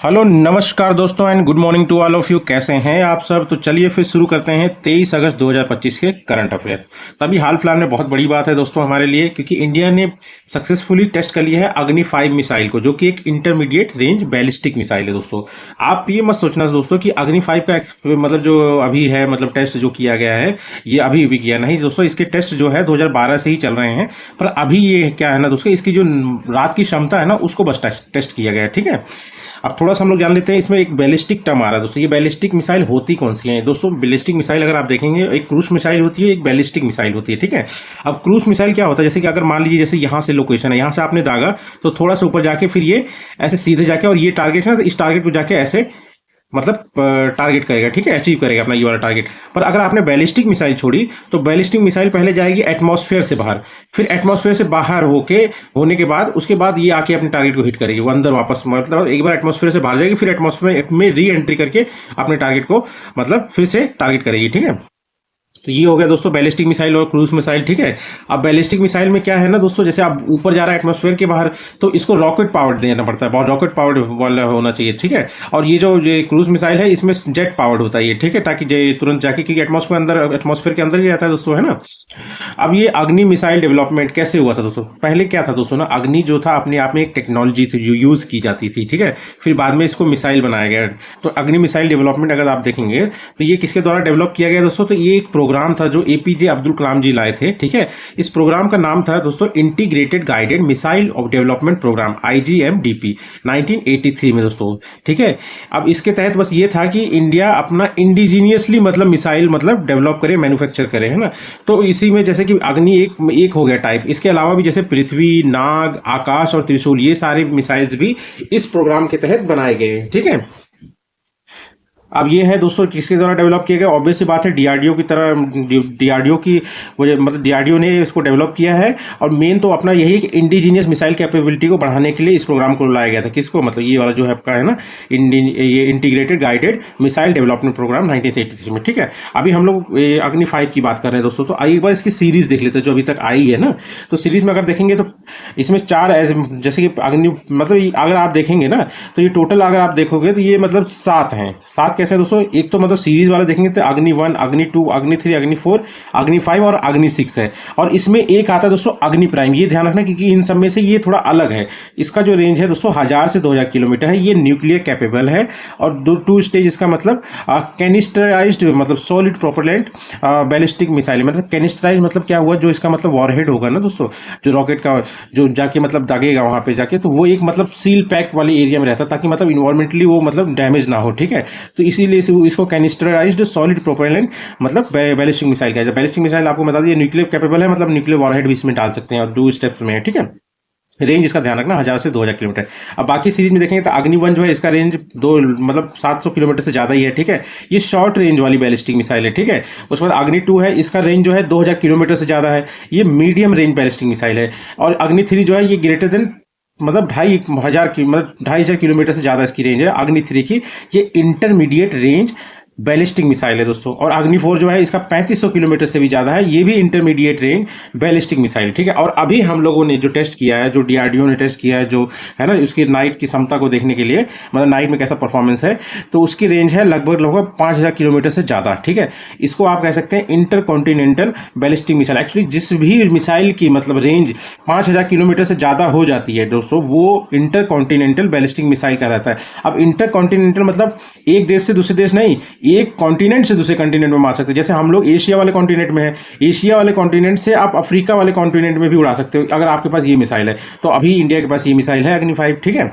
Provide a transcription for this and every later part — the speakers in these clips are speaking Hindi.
हेलो नमस्कार दोस्तों and good morning to all of you. कैसे हैं आप सब। तो चलिए फिर शुरू करते हैं 23 अगस्त 2025 के करंट अफेयर। तभी हाल फिलहाल में बहुत बड़ी बात है दोस्तों हमारे लिए, क्योंकि इंडिया ने सक्सेसफुली टेस्ट कर लिया है अग्नि 5 मिसाइल को, जो कि एक इंटरमीडिएट रेंज बैलिस्टिक मिसाइल है दोस्तों। आप ये मत सोचना दोस्तों कि अग्नि 5 का मतलब जो अभी है मतलब टेस्ट जो किया गया है ये अभी भी किया नहीं दोस्तों। इसके टेस्ट जो है 2012 से ही चल रहे हैं, पर अभी ये क्या है ना दोस्तों, इसकी जो रात की क्षमता है ना उसको बस टेस्ट किया गया है। ठीक है, अब थोड़ा सा हम लोग जान लेते हैं। इसमें एक बैलिस्टिक टर्म आ रहा है दोस्तों। ये बैलिस्टिक मिसाइल होती कौन सी है दोस्तों? बैलिस्टिक मिसाइल अगर आप देखेंगे, एक क्रूज मिसाइल होती है, एक बैलिस्टिक मिसाइल होती है। ठीक है, अब क्रूज मिसाइल क्या होता है, जैसे कि अगर मान लीजिए जैसे यहाँ से लोकेशन है, यहाँ से आपने दागा तो थोड़ा सा ऊपर जाके फिर ये ऐसे सीधे जाके और ये टारगेट है ना, तो इस टारगेट को जाके ऐसे मतलब टारगेट करेगा। ठीक है, अचीव करेगा अपना ये वाला टारगेट। पर अगर आपने बैलिस्टिक मिसाइल छोड़ी तो बैलिस्टिक मिसाइल पहले जाएगी एटमॉस्फेयर से बाहर, फिर एटमॉस्फेयर से बाहर होने के बाद उसके बाद ये आके अपने टारगेट को हिट करेगी। वो अंदर वापस मतलब एक बार एटमॉस्फेयर से बाहर जाएगी, फिर एटमॉस्फेयर में री एंट्री करके अपने टारगेट को मतलब फिर से टारगेट करेगी। ठीक है, तो ये हो गया दोस्तों बैलिस्टिक मिसाइल और क्रूज मिसाइल। ठीक है, अब बैलिस्टिक मिसाइल में क्या है ना दोस्तों, जैसे आप ऊपर जा रहा है एटमॉस्फेयर के बाहर तो इसको रॉकेट पावर्ड देना पड़ता है, बहुत रॉकेट पावर्ड वाला होना चाहिए। ठीक है, और ये जो ये क्रूज मिसाइल है इसमें जेट पावर्ड होता है ये। ठीक है, ताकि ये तुरंत जाके, क्योंकि एटमॉस्फेयर के अंदर ही रहता है दोस्तों, है ना। अब ये अग्नि मिसाइल डेवलपमेंट कैसे हुआ था दोस्तों? पहले क्या था दोस्तों ना, अग्नि जो था अपने आप में एक टेक्नोलॉजी थी जो यूज की जाती थी। ठीक है, फिर बाद में इसको मिसाइल बनाया गया। तो अग्नि मिसाइल डेवलपमेंट अगर आप देखेंगे तो ये किसके द्वारा डेवलप किया गया दोस्तों? तो ये एक प्रोग्राम था जो एपीजे अब्दुल कलाम जी लाए थे। ठीक है, इस प्रोग्राम का नाम था दोस्तों integrated guided missile of development program, IGMDP, 1983 में दोस्तों। ठीक है, अब इसके तहत बस ये था कि इंडिया अपना इंडिजीनियसली मतलब मिसाइल मतलब डेवलप करे, मैन्युफैक्चर करे, है ना। तो इसी में जैसे कि अग्नि एक हो गया टाइप, इसके अलावा भी जैसे पृथ्वी, नाग, आकाश और त्रिशूल, ये सारे मिसाइल्स भी इस प्रोग्राम के तहत बनाए गए हैं। ठीक है, अब ये है दोस्तों किसके द्वारा डेवलप किया गया? ऑब्वियस सी बात है डीआरडीओ की तरह, डीआरडीओ की वजह मतलब डीआरडीओ ने इसको डेवलप किया है। और मेन तो अपना यही है कि इंडिजीनियस मिसाइल कैपेबिलिटी को बढ़ाने के लिए इस प्रोग्राम को लाया गया था। किसको? मतलब ये वाला जो है आपका है ना ये integrated guided missile development program 1983 में। ठीक है, अभी हम लोग अग्नि 5 की बात कर रहे हैं दोस्तों। तो एक बार इसकी सीरीज देख लेते हैं जो अभी तक आई है ना। तो सीरीज में अगर देखेंगे तो इसमें जैसे कि अग्नि मतलब अगर आप देखेंगे ना तो ये टोटल अगर आप देखोगे तो ये मतलब 7 हैं। 7 कैसे दोस्तों? एक तो मतलब सीरीज वाला देखेंगे तो अग्नि 1, अग्नि 2, अग्नि 3, अग्नि 4, अग्नि 5 और अग्नि 6 है। और इसमें एक आता है दोस्तों अग्नि प्राइम। ये ध्यान रखना क्योंकि इन सब में से ये थोड़ा अलग है। इसका जो रेंज है दोस्तों 1000 से 2000 किलोमीटर है। ये न्यूक्लियर कैपेबल है और 2 स्टेज इसका मतलब कैनिस्टराइज्ड मतलब सॉलिड प्रोपेलेंट बैलिस्टिक मिसाइल। मतलब कैनिस्टराइज मतलब क्या हुआ, जो इसका मतलब वॉरहेड होगा ना दोस्तों, जो रॉकेट का जो जाके मतलब दागेगा वहां पे जाके, तो वो एक मतलब सील पैक वाले एरिया में रहता है ताकि मतलब इन्वायरमेंटली वो मतलब डैमेज ना हो। ठीक है, तो इसीलिए इसको कैनिस्टराइज्ड सॉलिड प्रोपेलेंट मतलब बैलिस्टिक मिसाइल कहते हैं। बैलिस्टिक मिसाइल आपको बता दिए न्यूक्लियर कैपेबल है, मतलब न्यूक्लियर वॉरहेड भी इसमें डाल सकते हैं और 2 स्टेप्स में है। ठीक है, रेंज इसका ध्यान रखना 1000 से 2000 किलोमीटर। अब बाकी सीरीज में देखेंगे तो अग्नि 1 जो है इसका रेंज मतलब 700 किलोमीटर से ज़्यादा ही है। ठीक है, ये शॉर्ट रेंज वाली बैलिस्टिक मिसाइल है। ठीक है, उसके बाद अग्नि 2 है, इसका रेंज जो है 2000 किलोमीटर से ज़्यादा है। ये मीडियम रेंज बैलिस्टिक मिसाइल है। और अग्नि 3 जो है ये ग्रेटर देन मतलब 2500 किलोमीटर से ज़्यादा इसकी रेंज है अग्नि 3 की। ये इंटरमीडिएट रेंज बैलिस्टिक मिसाइल है दोस्तों। और अग्नि 4 जो है इसका 3500 किलोमीटर से भी ज़्यादा है। ये भी इंटरमीडिएट रेंज बैलिस्टिक मिसाइल। ठीक है, और अभी हम लोगों ने जो टेस्ट किया है, जो डीआरडीओ ने टेस्ट किया है, जो है ना उसकी नाइट की क्षमता को देखने के लिए, मतलब नाइट में कैसा परफॉर्मेंस है, तो उसकी रेंज है लगभग 5000 किलोमीटर से ज़्यादा। ठीक है, इसको आप कह सकते हैं inter continental ballistic missile. Actually जिस भी मिसाइल की मतलब रेंज 5000 किलोमीटर से ज़्यादा हो जाती है दोस्तों, वो इंटर कॉन्टिनेंटल बैलिस्टिक मिसाइल कहलाता है। अब इंटर कॉन्टिनेंटल मतलब एक देश से दूसरे देश नहीं, एक कॉन्टिनेंट से दूसरे कॉन्टिनेंट में मार सकते हो। जैसे हम लोग एशिया वाले कॉन्टिनेंट में है, एशिया वाले कॉन्टिनेंट से आप अफ्रीका वाले कॉन्टिनेंट में भी उड़ा सकते हो अगर आपके पास ये मिसाइल है। तो अभी इंडिया के पास ये मिसाइल है अग्नि 5। ठीक है,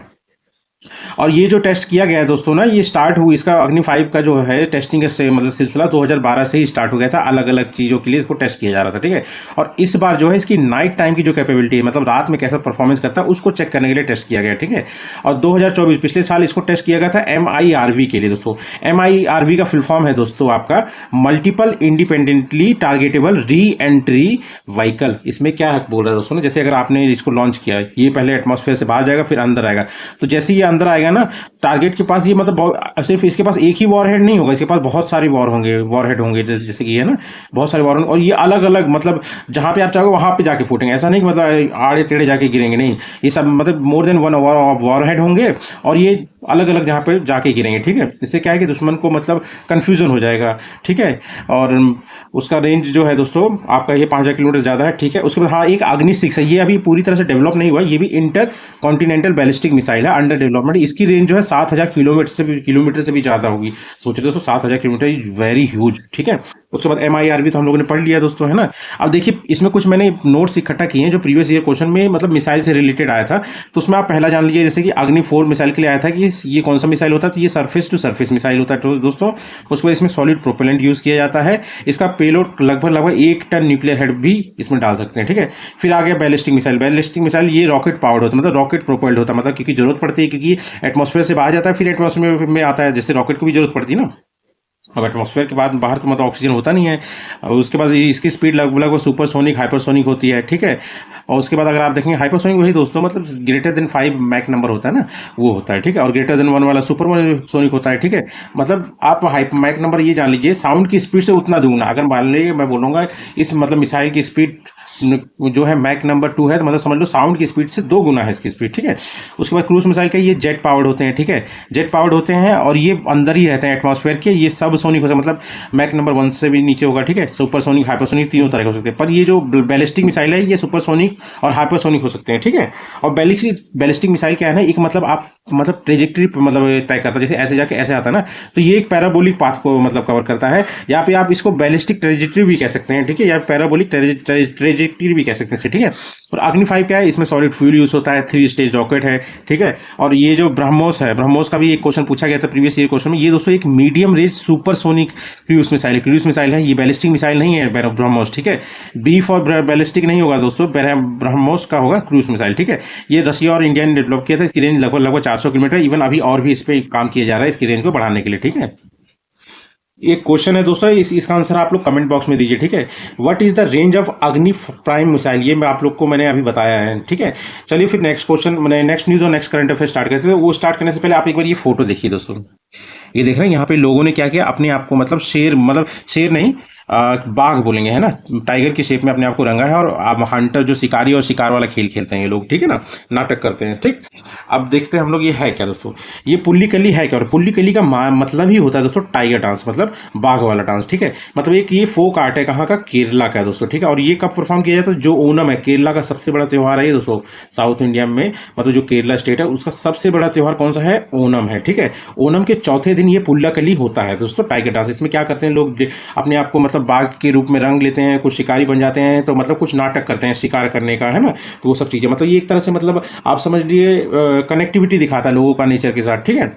और ये जो टेस्ट किया गया है दोस्तों ना, ये स्टार्ट हुई इसका अग्नि 5 का जो है टेस्टिंग से मतलब सिलसिला 2012 से ही स्टार्ट हो गया था। अलग अलग चीज़ों के लिए इसको टेस्ट किया जा रहा था। ठीक है, और इस बार जो है इसकी नाइट टाइम की जो कैपेबिलिटी है, मतलब रात में कैसा परफॉर्मेंस करता है, उसको चेक करने के लिए टेस्ट किया गया। ठीक है, और 2024 पिछले साल इसको टेस्ट किया गया था MIRV के लिए दोस्तों। MIRV का फुल फॉर्म है दोस्तों आपका multiple independently targetable re entry vehicle. इसमें क्या बोल रहा है दोस्तों ना, जैसे अगर आपने इसको लॉन्च किया, ये पहले एटमॉस्फेयर से बाहर जाएगा फिर अंदर आएगा, तो जैसे ये अंदर आएगा ना टारगेट के पास, ये मतलब सिर्फ इसके पास एक ही वॉरहेड नहीं होगा, इसके पास बहुत सारे वॉरहेड होंगे जैसे कि है ना, बहुत सारे वॉरहेड। और ये अलग अलग मतलब जहां पे आप चाहोगे वहां पे जाके फूटेंगे। ऐसा नहीं कि मतलब आड़े टेढ़े जाके गिरेंगे, नहीं, ये सब मतलब मोर देन 1 वॉरहेड होंगे। और ये अलग अलग जहाँ पे जाके गिरेंगे, ठीक है। इससे क्या है कि दुश्मन को मतलब कन्फ्यूजन हो जाएगा, ठीक है। और उसका रेंज जो है दोस्तों आपका ये 5000 किलोमीटर ज़्यादा है, ठीक है। उसके बाद हाँ एक अग्नि 6 है, ये अभी पूरी तरह से डेवलप नहीं हुआ है, ये भी इंटर कॉन्टिनेंटल बैलिस्टिक मिसाइल है, अंडर डेवलपमेंट। इसकी रेंज जो है 7000 किलोमीटर से भी ज़्यादा होगी। सोचिए दोस्तों 7000 किलोमीटर इज वेरी ह्यूज, ठीक है। उसके बाद MIR भी तो हम लोगों ने पढ़ लिया दोस्तों, है ना। अब देखिए इसमें कुछ मैंने नोट्स इकट्ठा किए हैं जो प्रीवियस ईयर क्वेश्चन में मतलब मिसाइल से रिलेटेड आया था। तो उसमें आप पहला जान लीजिए, जैसे कि अग्नि 4 मिसाइल के लिए आया था कि ये कौन सा मिसाइल होता है, तो ये सरफेस टू सरफेस मिसाइल होता है तो दोस्तों। उसके बाद इसमें सॉलिड प्रोपेलेंट यूज़ किया जाता है। इसका पेलोड लगभग 1 टन न्यूक्लियर हेड भी इसमें डाल सकते हैं, ठीक है। फिर आ गया बैलिस्टिक मिसाइल। बैलिस्टिक मिसाइल ये रॉकेट पावर्ड होता है, मतलब रॉकेट प्रोपेल्ड होता है, मतलब क्योंकि जरूरत पड़ती है, क्योंकि एटमॉस्फेयर से बाहर जाता है फिर एटमॉस्फेयर में आता है, जैसे रॉकेट को भी जरूरत पड़ती है ना। अब एटमॉस्फेयर के बाद बाहर तो मतलब ऑक्सीजन होता नहीं है। और उसके बाद इसकी स्पीड लगभग सुपरसोनिक हाइपरसोनिक होती है, ठीक है। और उसके बाद अगर आप देखेंगे हाइपरसोनिक वही दोस्तों मतलब ग्रेटर देन 5 मैक नंबर होता है ना, वो होता है, ठीक है। और ग्रेटर देन 1 वाला सुपरसोनिक होता है, ठीक है। मतलब आप मैक नंबर ये जान लीजिए साउंड की स्पीड से उतना दूना। अगर मान लीजिए मैं बोलूँगा इस मतलब मिसाइल की स्पीड जो है मैक नंबर 2 है, तो मतलब समझ लो साउंड की स्पीड से 2 गुना है इसकी स्पीड, ठीक है। उसके बाद क्रूज मिसाइल का ये जेट पावर्ड होते हैं, ठीक है। जेट पावर्ड होते हैं और ये अंदर ही रहते हैं एटमॉस्फेयर के। ये सब सोनिक होता है, मतलब मैक नंबर 1 से भी नीचे होगा, ठीक है। सुपरसोनिक हाइपरसोनिक तीनों तरह के हो सकते हैं, पर ये जो बैलिस्टिक मिसाइल है ये सुपरसोनिक और हाइपरसोनिक हो सकते हैं, ठीक है। और बैलिस्टिक मिसाइल क्या है ना, एक मतलब आप मतलब ट्रेजेक्ट्री मतलब तय करता है, जैसे ऐसे जाके ऐसे आता है ना, तो ये एक पैराबोलिक पाथ को मतलब कवर करता है। या पे आप इसको बैलिस्टिक ट्रेजेक्ट्री भी कह सकते हैं, ठीक है, या पैराबोलिक ट्रेजेक्ट्री भी कह सकते हैं, ठीक है। और अग्नि 5 क्या है, इसमें सॉलिड फ्यूल यूज होता है, 3 स्टेज रॉकेट है, ठीक है। और ये जो ब्रह्मोस है, ब्रह्मोस का भी एक क्वेश्चन पूछा गया था प्रीवियस ईयर क्वेश्चन में। ये दोस्तों एक medium range supersonic cruise missile है, ये बैलिस्टिक मिसाइल नहीं है ब्रह्मोस, ठीक है। बी फॉर बैलिस्टिक नहीं होगा दोस्तों, ब्रह्मोस का होगा क्रूज मिसाइल, ठीक है। ये रशिया और इंडिया ने डेवलप किया था। इसकी रेंज लगभग 400 किलोमीटर, इवन अभी और भी इस पर काम किया जा रहा है इसकी रेंज को बढ़ाने के लिए, ठीक है। एक क्वेश्चन है दोस्तों, इसका आंसर आप लोग कमेंट बॉक्स में दीजिए, ठीक है। What is the range of अग्नि प्राइम मिसाइल, ये मैं आप लोग को मैंने अभी बताया है, ठीक है। चलिए फिर नेक्स्ट क्वेश्चन मैंने नेक्स्ट न्यूज और नेक्स्ट करंट अफेयर स्टार्ट करते हैं। वो स्टार्ट करने से पहले आप एक बार ये फोटो देखिए दोस्तों। ये देख रहे हैं यहाँ पे लोगों ने क्या किया, अपने आप को मतलब शेर नहीं बाघ बोलेंगे, है ना, टाइगर की शेप में अपने आप को रंगा है। और अब हंटर जो शिकारी और शिकार वाला खेल खेलते हैं ये लोग, ठीक है ना, नाटक करते हैं, ठीक। अब देखते हैं हम लोग ये है क्या दोस्तों, ये पुल्लीकली है क्या। और पुल्लीकली का मतलब ही होता है दोस्तों टाइगर डांस, मतलब बाघ वाला डांस, ठीक है। मतलब एक ये फोक आर्ट है, कहाँ का, केरला का है दोस्तों, ठीक है। और ये कब परफॉर्म किया जाता है, जो ओनम है, केरला का सबसे बड़ा त्यौहार है ये दोस्तों, साउथ इंडिया में मतलब जो केरला स्टेट है उसका सबसे बड़ा त्यौहार कौन सा है, ओनम है, ठीक है। ओनम के चौथे दिन ये पुल्लाकली होता है दोस्तों, टाइगर डांस। इसमें क्या करते हैं लोग, अपने आप को मतलब बाघ के रूप में रंग लेते हैं, कुछ शिकारी बन जाते हैं, तो मतलब कुछ नाटक करते हैं शिकार करने का, है ना। तो वो सब चीजें मतलब ये एक तरह से मतलब आप समझ लिए कनेक्टिविटी दिखाता है लोगों का नेचर के साथ, ठीक है।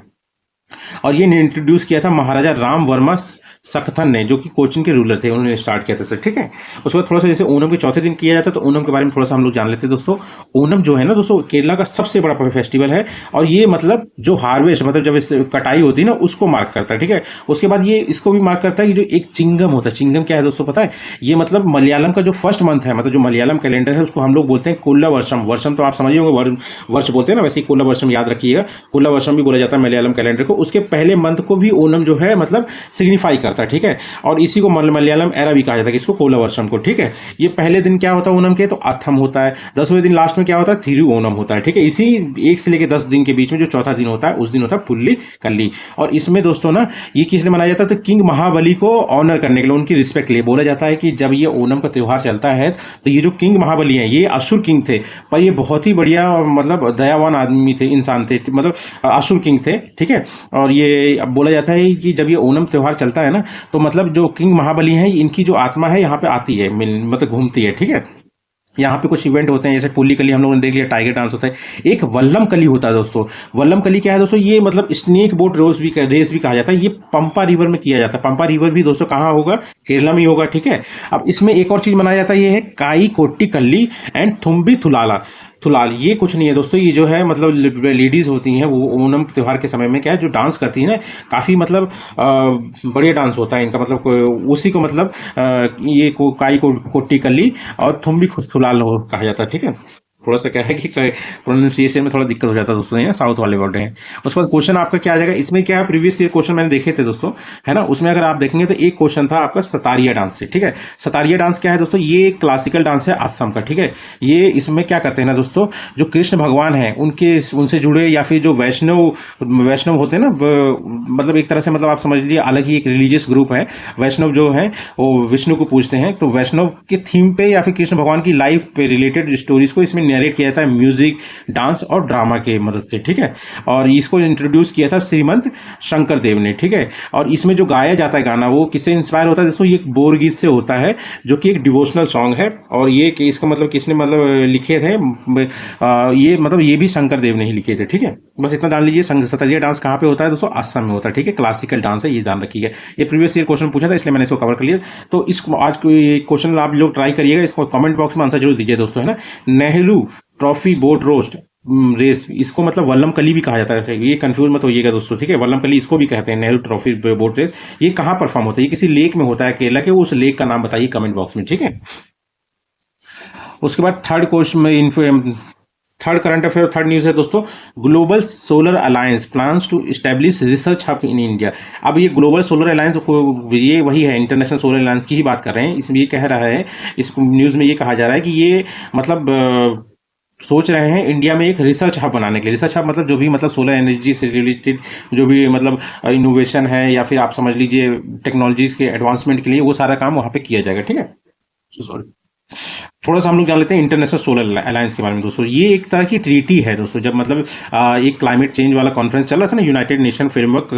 और ये इंट्रोड्यूस किया था महाराजा राम वर्मा सखथन ने, जो कि कोचिन के रूलर थे, उन्होंने स्टार्ट किया था सर, ठीक है। उसके बाद थोड़ा सा जैसे ओनम के चौथे दिन किया जाता है, तो ओनम के बारे में थोड़ा सा हम लोग जान लेते हैं दोस्तों। ओनम जो है ना दोस्तों केरला का सबसे बड़ा फेस्टिवल है। और ये मतलब जो हार्वेस्ट मतलब जब इस कटाई होती है ना उसको मार्क करता है, ठीक है। उसके बाद ये इसको भी मार्क करता है कि जो एक चिंगम होता है, चिंगम क्या है दोस्तों पता है, ये मतलब मलयालम का जो फर्स्ट मंथ है, मतलब जो मलयालम कैलेंडर है उसको हम लोग बोलते हैं कोल्ला वर्षम। वर्षम तो आप समझिए होंगे, वर्ष बोलते हैं ना, वैसे ही कोल्ला वर्षम याद रखिएगा, कोल्ला वर्षम भी बोला जाता है मलयालम कैलेंडर को। उसके पहले मंथ को भी ओनम जो है मतलब सिग्निफाई करता है, ठीक है। और इसी को मलयालम एरा भी कहा जाता है, इसको कोला वर्षम को, ठीक है। ये पहले दिन क्या होता है ओनम के, तो अथम होता है। 10वें दिन लास्ट में क्या होता है, थिरु ओनम होता है, ठीक है। इसी 1 से लेकर 10 दिन के बीच में जो चौथा दिन होता है उस दिन होता है पुल्ली कल्ली। और इसमें दोस्तों ना ये किस लिए मनाया जाता है, तो किंग महाबली को ऑनर करने के लिए, उनकी रिस्पेक्ट लिए बोला जाता है कि जब ये ओनम का त्यौहार चलता है तो ये जो किंग महाबली हैं ये असुर किंग थे, पर ये बहुत ही बढ़िया मतलब दयावान आदमी थे, इंसान थे, मतलब असुर किंग थे, ठीक है। और ये बोला जाता है कि जब ये ओनम त्यौहार चलता है ना, तो मतलब जो किंग महाबली हैं इनकी जो आत्मा है यहाँ पे आती है, मतलब घूमती है, ठीक है। यहाँ पे कुछ इवेंट होते हैं, जैसे पुल्ली कली हम लोगों ने देख लिया, टाइगर डांस होता है। एक वल्लम कली होता है दोस्तों। वल्लम कली क्या है दोस्तों, ये मतलब स्नेक बोट रेस भी कहा जाता है। ये पंपा रिवर में किया जाता है। पंपा रिवर भी दोस्तों कहाँ होगा, केरला में ही होगा, ठीक है। अब इसमें एक और चीज मनाया जाता है, ये है काई कोट्टी कल्ली एंड थुम्बी थुलाल। ये कुछ नहीं है दोस्तों, ये जो है मतलब लेडीज होती हैं वो ओनम त्यौहार के समय में क्या है जो डांस करती है ना, काफ़ी मतलब बढ़िया डांस होता है इनका, मतलब उसी को मतलब ये काई कोट्टी कल्ली और थुम्बी थुलाल कहा जाता है, ठीक है। थोड़ा सा क्या है कि प्रोनाउंसिएशन में थोड़ा दिक्कत हो जाता है दोस्तों, है ना, साउथ वाले वर्ड हैं। उसके बाद क्वेश्चन आपका क्या आ जाएगा, इसमें क्या है, प्रीवियस ईयर क्वेश्चन मैंने देखे थे दोस्तों, है ना, उसमें अगर आप देखेंगे तो एक क्वेश्चन था आपका सतारिया डांस से, ठीक है। सतारिया डांस क्या है दोस्तों, ये एक क्लासिकल डांस है असम का, ठीक है। ये इसमें क्या करते हैं ना दोस्तों, जो कृष्ण भगवान है उनके उनसे जुड़े या फिर जो वैष्णव वैष्णव होते हैं ना, मतलब एक तरह से मतलब आप समझ लीजिए अलग ही एक रिलीजियस ग्रुप है। वैष्णव जो है वो विष्णु को पूजते हैं, तो वैष्णव के थीम पे या फिर कृष्ण भगवान की लाइफ पे रिलेटेड स्टोरीज को इसमें नरेट किया जाता है म्यूजिक, डांस और ड्रामा के मदद से, ठीक है। और इसको इंट्रोड्यूस किया था श्रीमंत शंकर देव ने, ठीक है। और इसमें जो गाया जाता है गाना वो किससे इंस्पायर होता है दोस्तों, ये बोर गीत से होता है, जो कि एक डिवोशनल सॉन्ग है। और ये कि इसका मतलब किसने मतलब लिखे थे, ये मतलब ये भी शंकर देव ने ही लिखे थे, ठीक है। बस इतना जान लीजिए। सतरिया डांस कहाँ पे होता है दोस्तों, असम में होता है, ठीक है। क्लासिकल डांस है, ये ध्यान रखिएगा। ये प्रीवियस ईयर क्वेश्चन पूछा था इसलिए मैंने इसको कवर कर लिया। तो इस आज क्वेश्चन आप लोग ट्राई करिएगा, इसको कमेंट बॉक्स में आंसर जरूर दीजिए दोस्तों, है ना। Nehru trophy boat roast race, इसको मतलब वल्लम कली भी कहा जाता है, ये कंफ्यूज मत होइएगा दोस्तों, ठीक है। वल्लम कली इसको भी कहते हैं, नेहरू ट्रॉफी बोट रेस। ये कहाँ परफॉर्म होता है, ये किसी लेक में होता है केरला के, उस लेक का नाम बताइए कमेंट बॉक्स में, ठीक है। उसके बाद थर्ड क्वेश्चन में third current affair, third news है दोस्तों, global solar alliance plans to establish research hub in India. अब ये ग्लोबल सोलर अलायंस ये वही है, इंटरनेशनल सोलर अलायंस की ही बात कर रहे हैं। इसमें ये कह रहा है, इस न्यूज़ में ये कहा जा रहा है कि ये मतलब सोच रहे हैं इंडिया में एक रिसर्च हब बनाने के लिए। रिसर्च हब मतलब जो भी मतलब सोलर एनर्जी से रिलेटेड जो भी मतलब इनोवेशन है या फिर आप समझ लीजिए टेक्नोलॉजीज के एडवांसमेंट के लिए, वो सारा काम वहाँ पे किया जाएगा, ठीक है। सॉरी, थोड़ा सा हम लोग जान लेते हैं इंटरनेशनल सोलर अलायंस के बारे में दोस्तों। ये एक तरह की ट्रीटी है दोस्तों, जब मतलब एक क्लाइमेट चेंज वाला कॉन्फ्रेंस चल रहा था ना, United nation framework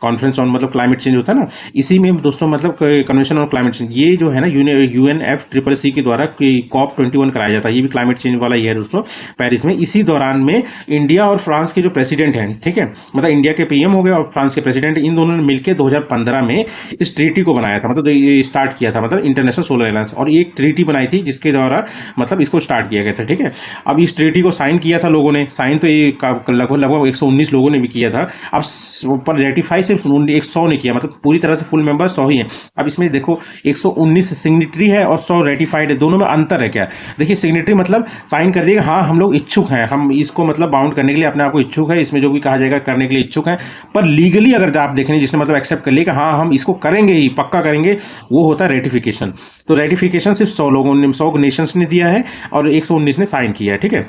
conference on मतलब क्लाइमेट चेंज होता है ना, इसी में दोस्तों मतलब कन्वेंशन ऑन क्लाइमेट चेंज, ये जो है ना UNFCCC के द्वारा COP21 कराया जाता है। ये भी क्लाइमेट चेंज वाला ही है दोस्तों, पेरिस में। इसी दौरान में इंडिया और फ्रांस के जो प्रेसिडेंट हैं, ठीक है, मतलब इंडिया के PM हो गए और फ्रांस के प्रेसिडेंट, इन दोनों ने मिलकर 2015 में इस ट्रीटी को बनाया था, मतलब ये स्टार्ट किया था, मतलब इंटरनेशनल सोलर अलायंस। और एक ट्रीटी बनाई थी जिसके द्वारा मतलब इसको स्टार्ट किया गया था, ठीक है। अब इस ट्रीटी को साइन किया था लोगों ने, साइन तो ये लगभग 119 लोगों ने भी किया था। अब पर रेटिफाई सिर्फ 100 ने किया, मतलब पूरी तरह से फुल मेंबर 100 ही हैं। अब इसमें देखो 119 सिग्नेटरी है और 100 रेटिफाइड है, दोनों में अंतर है क्या। देखिए सिग्नेटरी मतलब साइन कर दिएगा, हाँ हम लोग इच्छुक हैं, हम इसको मतलब बाउंड करने के लिए अपने आप को इच्छुक है, इसमें जो भी कहा जाएगा करने के लिए इच्छुक है। पर लीगली अगर आप देखें जिसने मतलब एक्सेप्ट कर लिया कि हाँ हम इसको करेंगे ही, पक्का करेंगे, वो होता है रेटिफिकेशन। तो रेटिफिकेशन सिर्फ 100 लोगों ने, 100 नेशंस ने दिया है और 119 ने साइन किया है, ठीक है।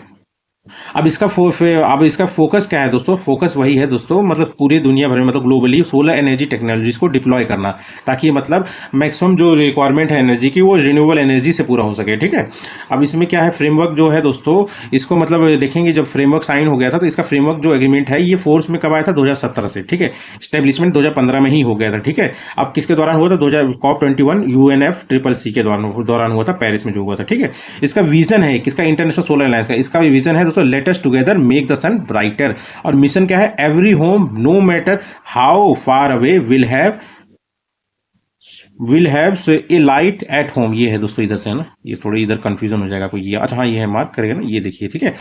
अब इसका फोकस क्या है दोस्तों, फोकस वही है दोस्तों, मतलब पूरी दुनिया भर में मतलब ग्लोबली सोलर एनर्जी टेक्नोलॉजीज को डिप्लॉय करना, ताकि मतलब मैक्सिमम जो रिक्वायरमेंट है एनर्जी की वो रिन्यूएबल एनर्जी से पूरा हो सके, ठीक है। अब इसमें क्या है, फ्रेमवर्क जो है दोस्तों, इसको मतलब देखेंगे जब फ्रेमवर्क साइन हो गया था, तो इसका फ्रेमवर्क जो एग्रीमेंट है ये फोर्स में कब आया था, 2017 से, ठीक है। स्टेब्लिशमेंट 2015 में ही हो गया था, ठीक है। अब किसके दौरान हुआ था, COP21 UNFCCC के दौरान हुआ था, पेरिस में जो हुआ था, ठीक है। इसका विजन है किसका, इंटरनेशनल सोलर अलायंस का, इसका भी विजन है दोस्तों, let us together make the sun brighter. और मिशन क्या है, every home no matter how far away will have a light at home. ये है दोस्तों, इधर से है ना, ये थोड़ी इधर कंफ्यूजन हो जाएगा कोई, ये अच्छा हाँ ये है, मार्क करेगा ना, ये देखिए, ठीक है।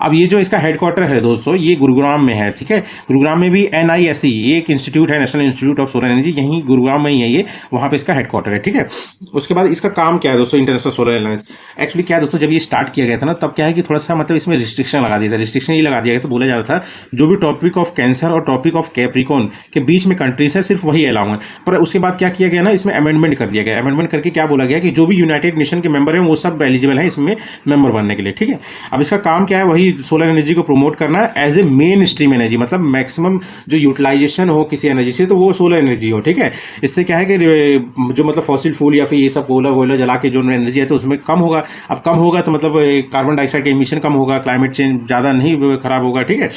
अब ये जो इसका हेडक्वार्टर है दोस्तों, ये गुरुग्राम में है, ठीक है। गुरुग्राम में भी NISE ये एक इंस्टीट्यूट है, national institute of solar energy, यहीं गुरुग्राम में ही है ये, वहाँ पे इसका हेडक्वार्टर है, ठीक है। उसके बाद इसका काम क्या है दोस्तों, इंटरनेशनल सोलर अलायंस एक्चुअली क्या है दोस्तों, जब ये स्टार्ट किया गया था ना, तब क्या है कि थोड़ा सा मतलब इसमें रिस्ट्रिक्शन लगा दिया था। रिस्ट्रिक्शन ये लगा दिया गया, तो बोला जा रहा था जो भी टॉपिक ऑफ कैंसर और टॉपिक ऑफ कैप्रिकॉन के बीच में कंट्रीज है सिर्फ वही अलाउ है। पर उसके बाद क्या किया गया ना, इसमें अमेंडमेंट कर दिया गया। अमेंडमेंट करके क्या बोला गया कि जो भी यूनाइटेड नेशन के मेंबर हैं वो सब एलिजिबल हैं इसमें मेंबर बनने के लिए, ठीक है। अब इसका काम क्या है, वही सोलर एनर्जी को प्रमोट करना as a mainstream energy, मतलब मैक्सिमम जो यूटिलाइजेशन हो किसी एनर्जी से तो वो सोलर एनर्जी हो, ठीक है। इससे क्या है कि जो मतलब फॉसिल फ्यूल या फिर ये सब कोयला वोयला जला के जो एनर्जी है तो उसमें कम होगा। अब कम होगा तो मतलब कार्बन डाइऑक्साइड का इमिशन कम होगा, क्लाइमेट चेंज ज़्यादा नहीं खराब होगा, ठीक है।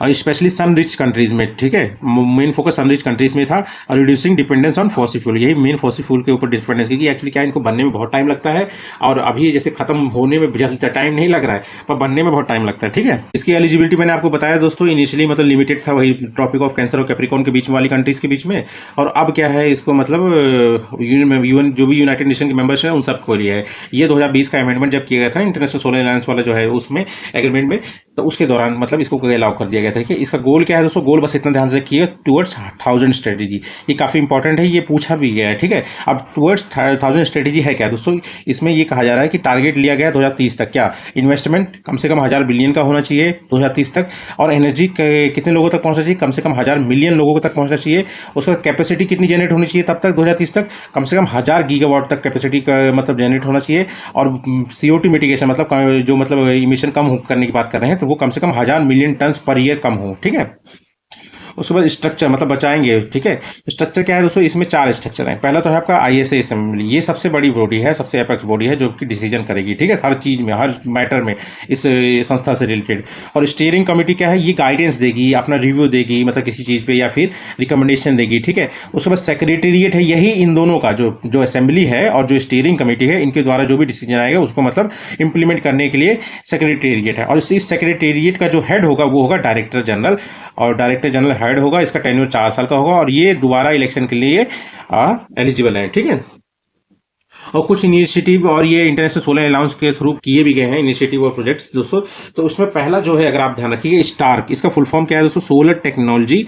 और स्पेशली सन रिच कंट्रीज में, ठीक है, मेन फोकस सन रिच कंट्रीज में था। और reducing dependence on fossil fuel, यही मेन फॉसिल फ्यूल के ऊपर डिपेंडेंस, क्योंकि एक्चुअली क्या इनको बनने में बहुत टाइम लगता है और अभी जैसे खत्म होने में जल्द टाइम नहीं लग रहा है, पर बनने में बहुत टाइम लगता है, ठीक है। इसकी एलिजिबिलिटी मैंने आपको बताया दोस्तों, इनिशियली मतलब लिमिटेड था वही टॉपिक ऑफ कैंसर और कैप्रिकॉन के बीच वाली कंट्रीज के बीच में, और अब क्या है इसको मतलब यूएन जो भी यूनाइटेड नेशन के मेंबर्स हैं उन सबको लिए है। ये 2020 का अमेंडमेंट जब किया गया था इंटरनेशनल सोलर अलायंस वाला जो है उसमें एग्रीमेंट में, तो उसके दौरान मतलब इसको अलाउ कर दिया गया था। ठीक है, इसका गोल क्या है दोस्तों, गोल बस इतना ध्यान से रखिए, टुवर्ड्स 1000 स्ट्रेटेजी, ये काफ़ी इंपॉर्टेंट है, ये पूछा भी गया है। ठीक है, अब टुवर्ड्स 1000 स्ट्रेटेजी है क्या दोस्तों, इसमें ये कहा जा रहा है कि टारगेट लिया गया 2030 तक, क्या इन्वेस्टमेंट कम से कम 1000 बिलियन का होना चाहिए 2030 तक, और एनर्जी कितने लोगों तक पहुंचना चाहिए, कम से कम 1000 मिलियन लोगों तक पहुंचना चाहिए। उसका कैपेसिटी कितनी जनरेट होनी चाहिए तब तक 2030 तक, कम से कम 1000 गीगावाट तक कैपेसिटी का मतलब जनरेट होना चाहिए। और CO2 मिटिगेशन मतलब जो मतलब इमिशन कम करने की बात कर रहे हैं, तो वो कम से कम 1000 मिलियन टन पर ईयर कम हो। ठीक है, उसके बाद स्ट्रक्चर मतलब बचाएंगे। ठीक है, स्ट्रक्चर क्या है दोस्तों, इसमें 4 स्ट्रक्चर हैं। पहला तो है आपका ISA असेंबली, ये सबसे बड़ी बॉडी है, सबसे एपेक्स बॉडी है जो कि डिसीजन करेगी। ठीक है, हर चीज़ में, हर मैटर में इस संस्था से रिलेटेड। और स्टीयरिंग कमेटी क्या है, ये गाइडेंस देगी, अपना रिव्यू देगी, मतलब किसी चीज़ पे, या फिर रिकमेंडेशन देगी। ठीक है, उसके बाद सेक्रेटेरिएट है, यही इन दोनों का जो असेंबली है और जो स्टीयरिंग कमेटी है, इनके द्वारा जो भी डिसीजन आएगा उसको मतलब इंप्लीमेंट करने के लिए सेक्रेटेरिएट है। और इस सेक्रेटेरिएट का जो हेड होगा वो होगा डायरेक्टर जनरल, और डायरेक्टर जनरल हेड होगा, इसका टेन्योर 4 साल का होगा, और ये दोबारा इलेक्शन के लिए एलिजिबल है। ठीक है, और कुछ इनिशिएटिव और ये इंटरनेशनल सोलर अलाउंस के थ्रू किए भी गए हैं इनिशिएटिव और प्रोजेक्ट्स दोस्तों। तो उसमें पहला जो है, अगर आप ध्यान रखिए, स्टार्क, इसका फुल फॉर्म क्या है दोस्तों, solar technology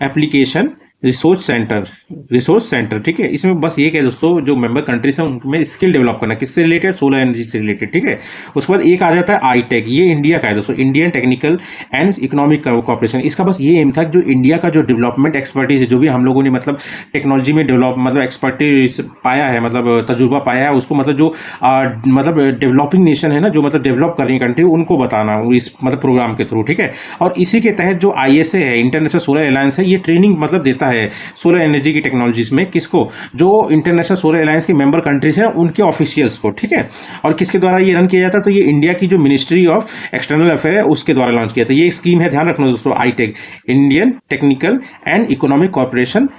application resource centre. ठीक है, इसमें बस ये क्या है दोस्तों, जो मेंबर कंट्रीज हैं उनमें स्किल डेवलप करना, किससे रिलेटेड, सोलर एनर्जी से रिलेटेड। ठीक है, उसके बाद एक आ जाता है आईटेक, ये इंडिया का है दोस्तों, Indian technical and economic corporation. इसका बस ये एम था, जो इंडिया का जो डेवलपमेंट एक्सपर्टीज है, जो भी हम लोगों ने मतलब टेक्नोलॉजी में डेवलप मतलब एक्सपर्टीज पाया है, मतलब तजुर्बा पाया है, उसको मतलब जो मतलब डेवलपिंग नेशन है ना, जो मतलब डेवलप कर रही कंट्री, उनको बताना इस मतलब प्रोग्राम के थ्रू। ठीक है, और इसी के तहत जो ISA है, इंटरनेशनल सोलर अलायंस है, ये ट्रेनिंग मतलब देता है सोलर एनर्जी की टेक्नोलॉजीज में, किसको, जो इंटरनेशनल सोलर अलायंस के मेंबर कंट्रीज हैं उनके ऑफिशियल्स को। ठीक है, और किसके द्वारा ये रन किया जाता है, तो ये इंडिया की जो मिनिस्ट्री ऑफ एक्सटर्नल अफेयर है उसके द्वारा लॉन्च किया था। ये स्कीम है, ध्यान रखना दोस्तों, आईटेक, Indian technical and economic corporation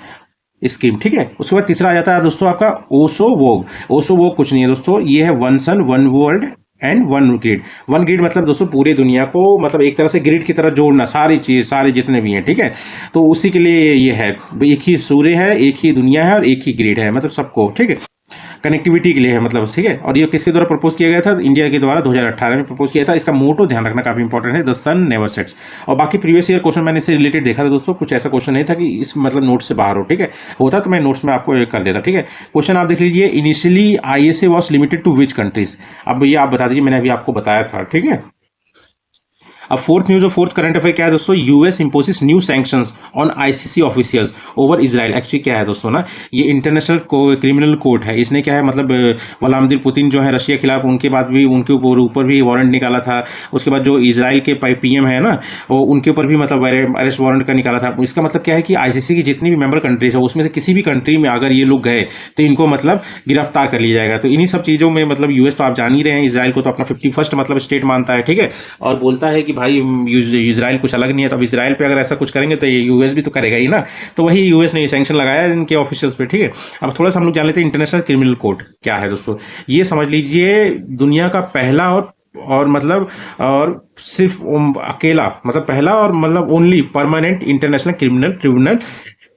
scheme. ठीक है, उसके बाद तीसरा आ जाता है दोस्तों आपका ओसोवोग कुछ नहीं है दोस्तों, ये है one sun one world and one grid मतलब दोस्तों पूरे दुनिया को मतलब एक तरह से ग्रिड की तरह जोड़ना, सारी चीज, सारे जितने भी हैं। ठीक है, तो उसी के लिए ये है, एक ही सूर्य है, एक ही दुनिया है और एक ही ग्रिड है, मतलब सबको। ठीक है, कनेक्टिविटी के लिए है मतलब। ठीक है, और ये किसके द्वारा प्रपोज किया गया था, इंडिया के द्वारा 2018 में प्रपोज किया था। इसका मोटो ध्यान रखना काफी इंपॉर्टेंट है, द सन नेवर सेट्स। और बाकी प्रीवियस ईयर क्वेश्चन मैंने इससे रिलेटेड देखा था दोस्तों, कुछ ऐसा क्वेश्चन नहीं था कि इस मतलब नोट से बाहर हो। ठीक है, होता तो मैं नोट्स में आपको कर देता। ठीक है, क्वेश्चन आप देख लीजिए, initially ISA was limited to which countries, अब ये आप बता दीजिए, मैंने अभी आपको बताया था। ठीक है, अब फोर्थ न्यूज और फोर्थ करंट अफेयर क्या है दोस्तों, US imposes new sanctions on ICC officials over Israel. Actually क्या है दोस्तों ना, ये इंटरनेशनल क्रिमिनल कोर्ट है, इसने क्या है मतलब व्लादिमीर पुतिन जो है रशिया के खिलाफ, उनके बाद भी उनके ऊपर भी वारंट निकाला था। उसके बाद जो इजराइल के PM है ना, वो उनके ऊपर भी मतलब अरेस्ट वारंट का निकाला था। इसका मतलब क्या है कि ICC की जितनी भी मेंबर कंट्रीज है उसमें से किसी भी कंट्री में अगर ये लोग गए तो इनको मतलब गिरफ्तार कर लिया जाएगा। तो इन्हीं सब चीज़ों में मतलब US तो आप जान ही रहे हैं, इजराइल को तो अपना 51st मतलब स्टेट मानता है। ठीक है, और बोलता है कि भाई इजराइल कुछ अलग नहीं है, तो अब इजराइल पे अगर ऐसा कुछ करेंगे तो ये US भी तो करेगा ही ना। तो वही US ने सैंक्शन लगाया इनके ऑफिशियल्स पे। ठीक है, अब थोड़ा सा हम लोग जान लेते हैं इंटरनेशनल क्रिमिनल कोर्ट क्या है दोस्तों। ये समझ लीजिए दुनिया का पहला और मतलब और सिर्फ अकेला मतलब पहला और मतलब only permanent international criminal tribunal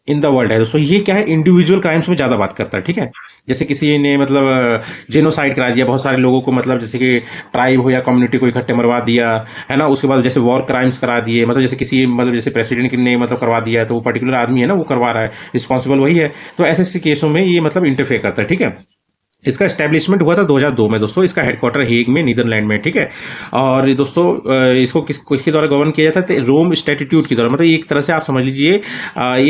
in the world है दोस्तों। ये क्या है, इंडिविजुअल क्राइम्स में ज़्यादा बात करता है। ठीक है, जैसे किसी ने मतलब जेनोसाइड करा दिया, बहुत सारे लोगों को मतलब जैसे कि ट्राइब हो या कम्युनिटी को इकट्ठे मरवा दिया है ना। उसके बाद जैसे वॉर क्राइम्स करा दिए, मतलब जैसे किसी मतलब जैसे प्रेसिडेंट ने मतलब करवा दिया, तो वो पर्टिकुलर आदमी है ना, वो करवा रहा है, रिस्पॉन्सिबल वही है। तो ऐसे केसों में ये मतलब इंटरफेयर करता है। ठीक है, इसका एस्टेब्लिशमेंट हुआ था 2002 में दोस्तों, इसका हेडक्वार्टर हेग में नीदरलैंड में। ठीक है, और दोस्तों इसको किसके द्वारा गवर्न किया जाता है, रोम स्टैट्यूट के द्वारा, मतलब एक तरह से आप समझ लीजिए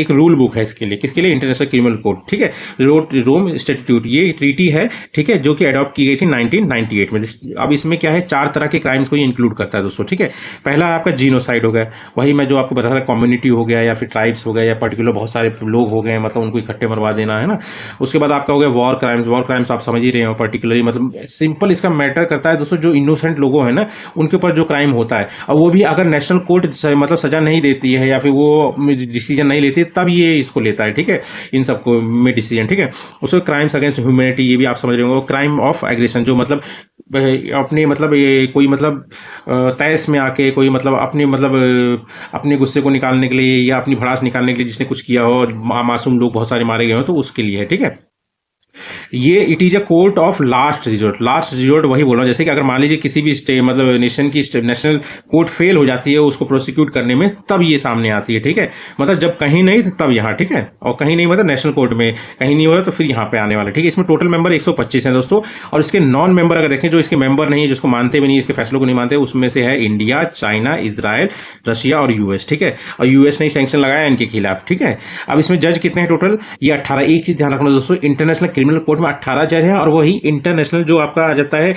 एक रूल बुक है इसके लिए, किसके लिए, इंटरनेशनल क्रिमिनल कोड। ठीक है, रोम स्टैट्यूट ये ट्रीटी है। ठीक है, जो कि अडॉप्ट की गई थी 1998 में। अब इसमें क्या है, 4 तरह के क्राइम्स को ये इंक्लूड करता है दोस्तों। ठीक है, पहला आपका जीनोसाइड हो गया, वही मैं जो आपको बता रहा, कम्युनिटी हो गया या फिर ट्राइब्स हो गया या पर्टिकुलर बहुत सारे लोग हो गए, मतलब उनको इकट्ठे मरवा देना है ना। उसके बाद आपका हो गया वॉर क्राइम्स आप समझ ही रहे हो, पर्टिकुलरली मतलब सिंपल इसका मैटर करता है दोस्तों, जो इनोसेंट लोग हैं ना उनके ऊपर जो क्राइम होता है, और वो भी अगर नेशनल कोर्ट मतलब सजा नहीं देती है या फिर वो डिसीजन नहीं लेती तब ये इसको लेता है। ठीक है, इन सबको में डिसीजन। ठीक है, उसको क्राइम्स अगेंस्ट ह्यूमैनिटी, ये भी आप समझ रहे हो, क्राइम ऑफ एग्रेशन, जो मतलब अपने मतलब ये कोई मतलब तैस में आके कोई मतलब अपने गुस्से को निकालने के लिए या अपनी भड़ास निकालने के लिए जिसने कुछ किया हो और मासूम लोग बहुत सारे मारे गए हो, तो उसके लिए है। ठीक है, ये it is a court of last resort. Last resort वही बोल रहा हूँ, जैसे कि अगर मान लीजिए किसी भी स्टे मतलब नेशन की नेशनल कोर्ट फेल हो जाती है उसको प्रोसिक्यूट करने में, तब ये सामने आती है, ठीक है। मतलब जब कहीं नहीं तब यहाँ, ठीक है, और कहीं नहीं मतलब नेशनल कोर्ट में कहीं नहीं हो रहा तो फिर यहाँ पे आने वाला, ठीक है। इसमें टोटल मेंबर 125 हैं दोस्तों, और इसके नॉन मेंबर अगर देखें, जो इसके मेंबर नहीं है, जिसको मानते भी नहीं, इसके फैसलों को नहीं मानते, उसमें से है इंडिया, चाइना, इजराइल, रशिया और यूएस, ठीक है। और यूएस ने सैंक्शन लगाया इनके खिलाफ, ठीक है। अब इसमें जज कितने हैं टोटल, ये 18। एक चीज ध्यान रखना दोस्तों, इंटरनेशनल क्रिमिनल कोर्ट में 18 जज हैं, और वही इंटरनेशनल जो आपका आ जाता है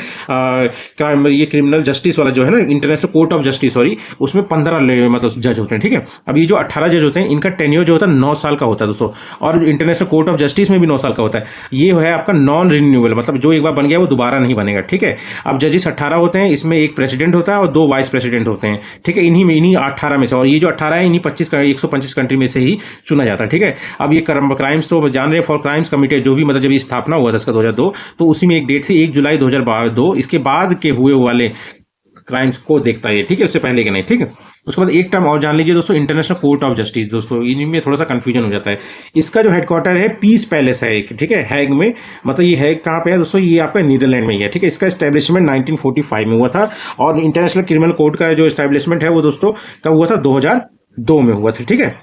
ये क्रिमिनल जस्टिस वाला जो है ना, international court of justice, sorry, उसमें 15 मतलब जज होते हैं, ठीक है। अब ये जो 18 जज होते हैं इनका टेन्योर जो होता है 9 साल का होता है दोस्तों, और इंटरनेशनल कोर्ट ऑफ जस्टिस में भी 9 साल का होता है। ये है आपका नॉन रिन्यूएबल, मतलब जो एक बार बन गया वो दोबारा नहीं बनेगा, ठीक है। अब जजेस 18 होते हैं, इसमें एक प्रेसिडेंट होता है और 2 वाइस प्रेसिडेंट होते हैं, ठीक है। इन्हीं 18 में से, और ये जो 18 है इन्हीं 125 कंट्री में से ही चुना जाता है, ठीक है। अब ये क्राइम्स तो जान रहे, फॉर क्राइम्स कमिटी जो भी मतलब जब ये स्थापना हुआ था इसका 2002, तो उसी में एक डेट थी 1 जुलाई 2002, इसके बाद के हुए वाले क्राइम्स को देखता है, ठीक है, उससे पहले के नहीं, ठीक है। उसके बाद एक टर्म और जान लीजिए दोस्तों, इंटरनेशनल कोर्ट ऑफ जस्टिस। दोस्तों इनमें थोड़ा सा कंफ्यूजन हो जाता है। इसका जो हेडक्वार्टर है पीस पैलेस है एक, ठीक है, हैग में। मतलब ये हैग कहाँ पे है दोस्तों, ये आपका नीदरलैंड में ही है, ठीक है। इसका एस्टेब्लिशमेंट 1945 में हुआ था, और इंटरनेशनल क्रिमिनल कोर्ट का जो एस्टेब्लिशमेंट है वो दोस्तों कब हुआ था, 2002 में हुआ था, ठीक है।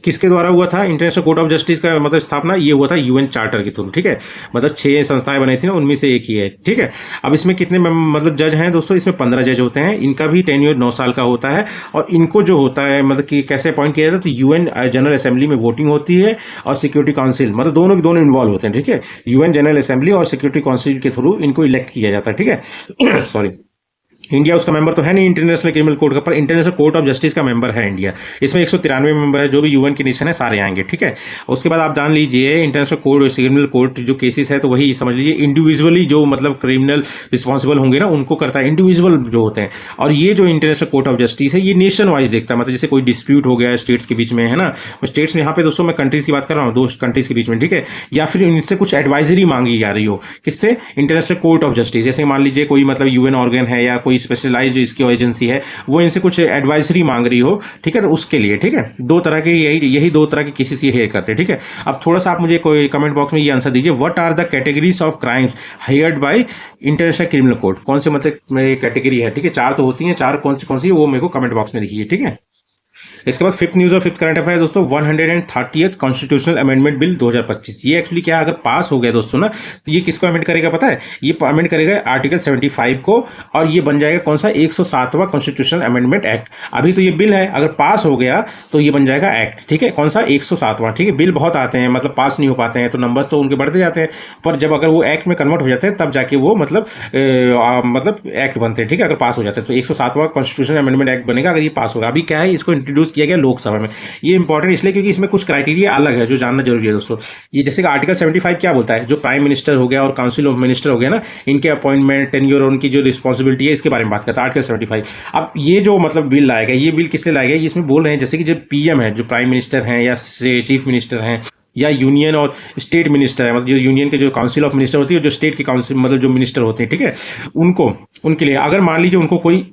किसके द्वारा हुआ था इंटरनेशनल कोर्ट ऑफ जस्टिस का मतलब स्थापना, ये हुआ था यूएन चार्टर के थ्रू, ठीक है। मतलब 6 संस्थाएं बनी थी ना, उनमें से एक ही है, ठीक है। अब इसमें कितने मतलब जज हैं दोस्तों, इसमें 15 जज होते हैं, इनका भी टेन्योर 9 साल का होता है। और इनको जो होता है मतलब कि कैसे अपॉइंट किया जाता है, तो यूएन जनरल असेंबली में वोटिंग होती है, और सिक्योरिटी काउंसिल, मतलब दोनों के दोनों इन्वॉल्व होते हैं, ठीक है। यूएन जनरल असेंबली और सिक्योरिटी काउंसिल के थ्रू इनको इलेक्ट किया जाता है, ठीक है। सॉरी, इंडिया उसका मेंबर तो है नहीं इंटरनेशनल क्रिमिनल कोर्ट का, पर इंटरनेशनल कोर्ट ऑफ जस्टिस का मेंबर है इंडिया। इसमें 193 मेंबर है, जो भी यूएन के नेशन है सारे आएंगे, ठीक है। उसके बाद आप जान लीजिए इंटरनेशनल कोर्ट क्रिमिनल कोर्ट जो केसेस है, तो वही समझ लीजिए इंडिविजुअली जो मतलब क्रिमिनल रिस्पॉन्सिबल होंगे ना उनको करता है, इंडिविजुअल जो होते हैं। और ये जो इंटरनेशनल कोर्ट ऑफ जस्टिस है ये नेशन वाइज देखता है, मतलब जैसे कोई डिस्प्यूट हो गया स्टेट्स के बीच में, है ना, स्टेट्स में यहाँ पे दोस्तों मैं कंट्रीज की बात कर रहा हूँ, 2 कंट्रीज के बीच में, ठीक है। या फिर इनसे कुछ एडवाइजरी मांगी जा रही हो, किससे, इंटरनेशनल कोर्ट ऑफ जस्टिस। जैसे मान लीजिए कोई मतलब यूएन ऑर्गन है या कोई स्पेशलाइज्ड की एजेंसी है, वो इनसे कुछ एडवाइजरी मांग रही हो, ठीक है, तो उसके लिए, ठीक है। 2 तरह के यही 2 तरह के केसेस ये हेयर करते हैं, ठीक है। अब थोड़ा सा आप मुझे कोई कमेंट बॉक्स में ये आंसर दीजिए, what are the categories of crimes hired by international criminal court. कौन से मतलब कैटेगरी है, ठीक है, 4 तो होती हैं, 4 कौन सी वो मेरे को कमेंट बॉक्स में लिखिए, ठीक है। इसके बाद 5th न्यूज और 5th करंट अफेयर दोस्तों, 130th कॉन्स्टिट्यूशनल अमेंडमेंट बिल 2025। ये एक्चुअली क्या अगर पास हो गया दोस्तों ना, तो ये किसको अमेंड करेगा पता है, ये अमेंड करेगा आर्टिकल 75 को, और ये बन जाएगा कौन सा, 107वां कॉन्स्टिट्यूशनल अमेंडमेंट एक्ट। अभी तो ये बिल है, अगर पास हो गया तो ये बन जाएगा एक्ट, ठीक है। कौन सा, 107वां, ठीक है। बिल बहुत आते हैं, मतलब पास नहीं हो पाते हैं, तो नंबर्स तो उनके बढ़ते जाते हैं, पर जब अगर वो एक्ट में कन्वर्ट हो जाते हैं तब जाके वो मतलब एक्ट बनते हैं, ठीक है, अगर पास हो जाते हैं। तो 107वां कॉन्स्टिट्यूशनल अमेंडमेंट एक्ट बनेगा अगर ये पास होगा। अभी क्या है, इसको इंट्रोड्यूस किया गया लोकसभा में। ये इंपॉर्टेंट इसलिए क्योंकि इसमें कुछ क्राइटेरिया अलग है जो जानना जरूरी है दोस्तों। ये जैसे कि आर्टिकल 75 क्या बोलता है, जो प्राइम मिनिस्टर हो गया और काउंसिल ऑफ मिनिस्टर हो गया ना, इनके अपॉइंटमेंट, टेन्योर और उनकी जो रिस्पॉन्सिबिलिटी है, इसके बारे में बात करता है आर्टिकल 75। अब ये जो मतलब बिल लाएगा, ये बिल किसलिए लाएगा, ये इसमें बोल रहे हैं जैसे कि जो पीएम है, जो प्राइम मिनिस्टर हैं या चीफ मिनिस्टर हैं, या यूनियन और स्टेट मिनिस्टर है, मतलब जो यूनियन के जो काउंसिल ऑफ मिनिस्टर होती है, जो स्टेट के काउंसिल मतलब जो मिनिस्टर होते हैं, ठीक है, उनको, उनके लिए अगर मान लीजिए उनको कोई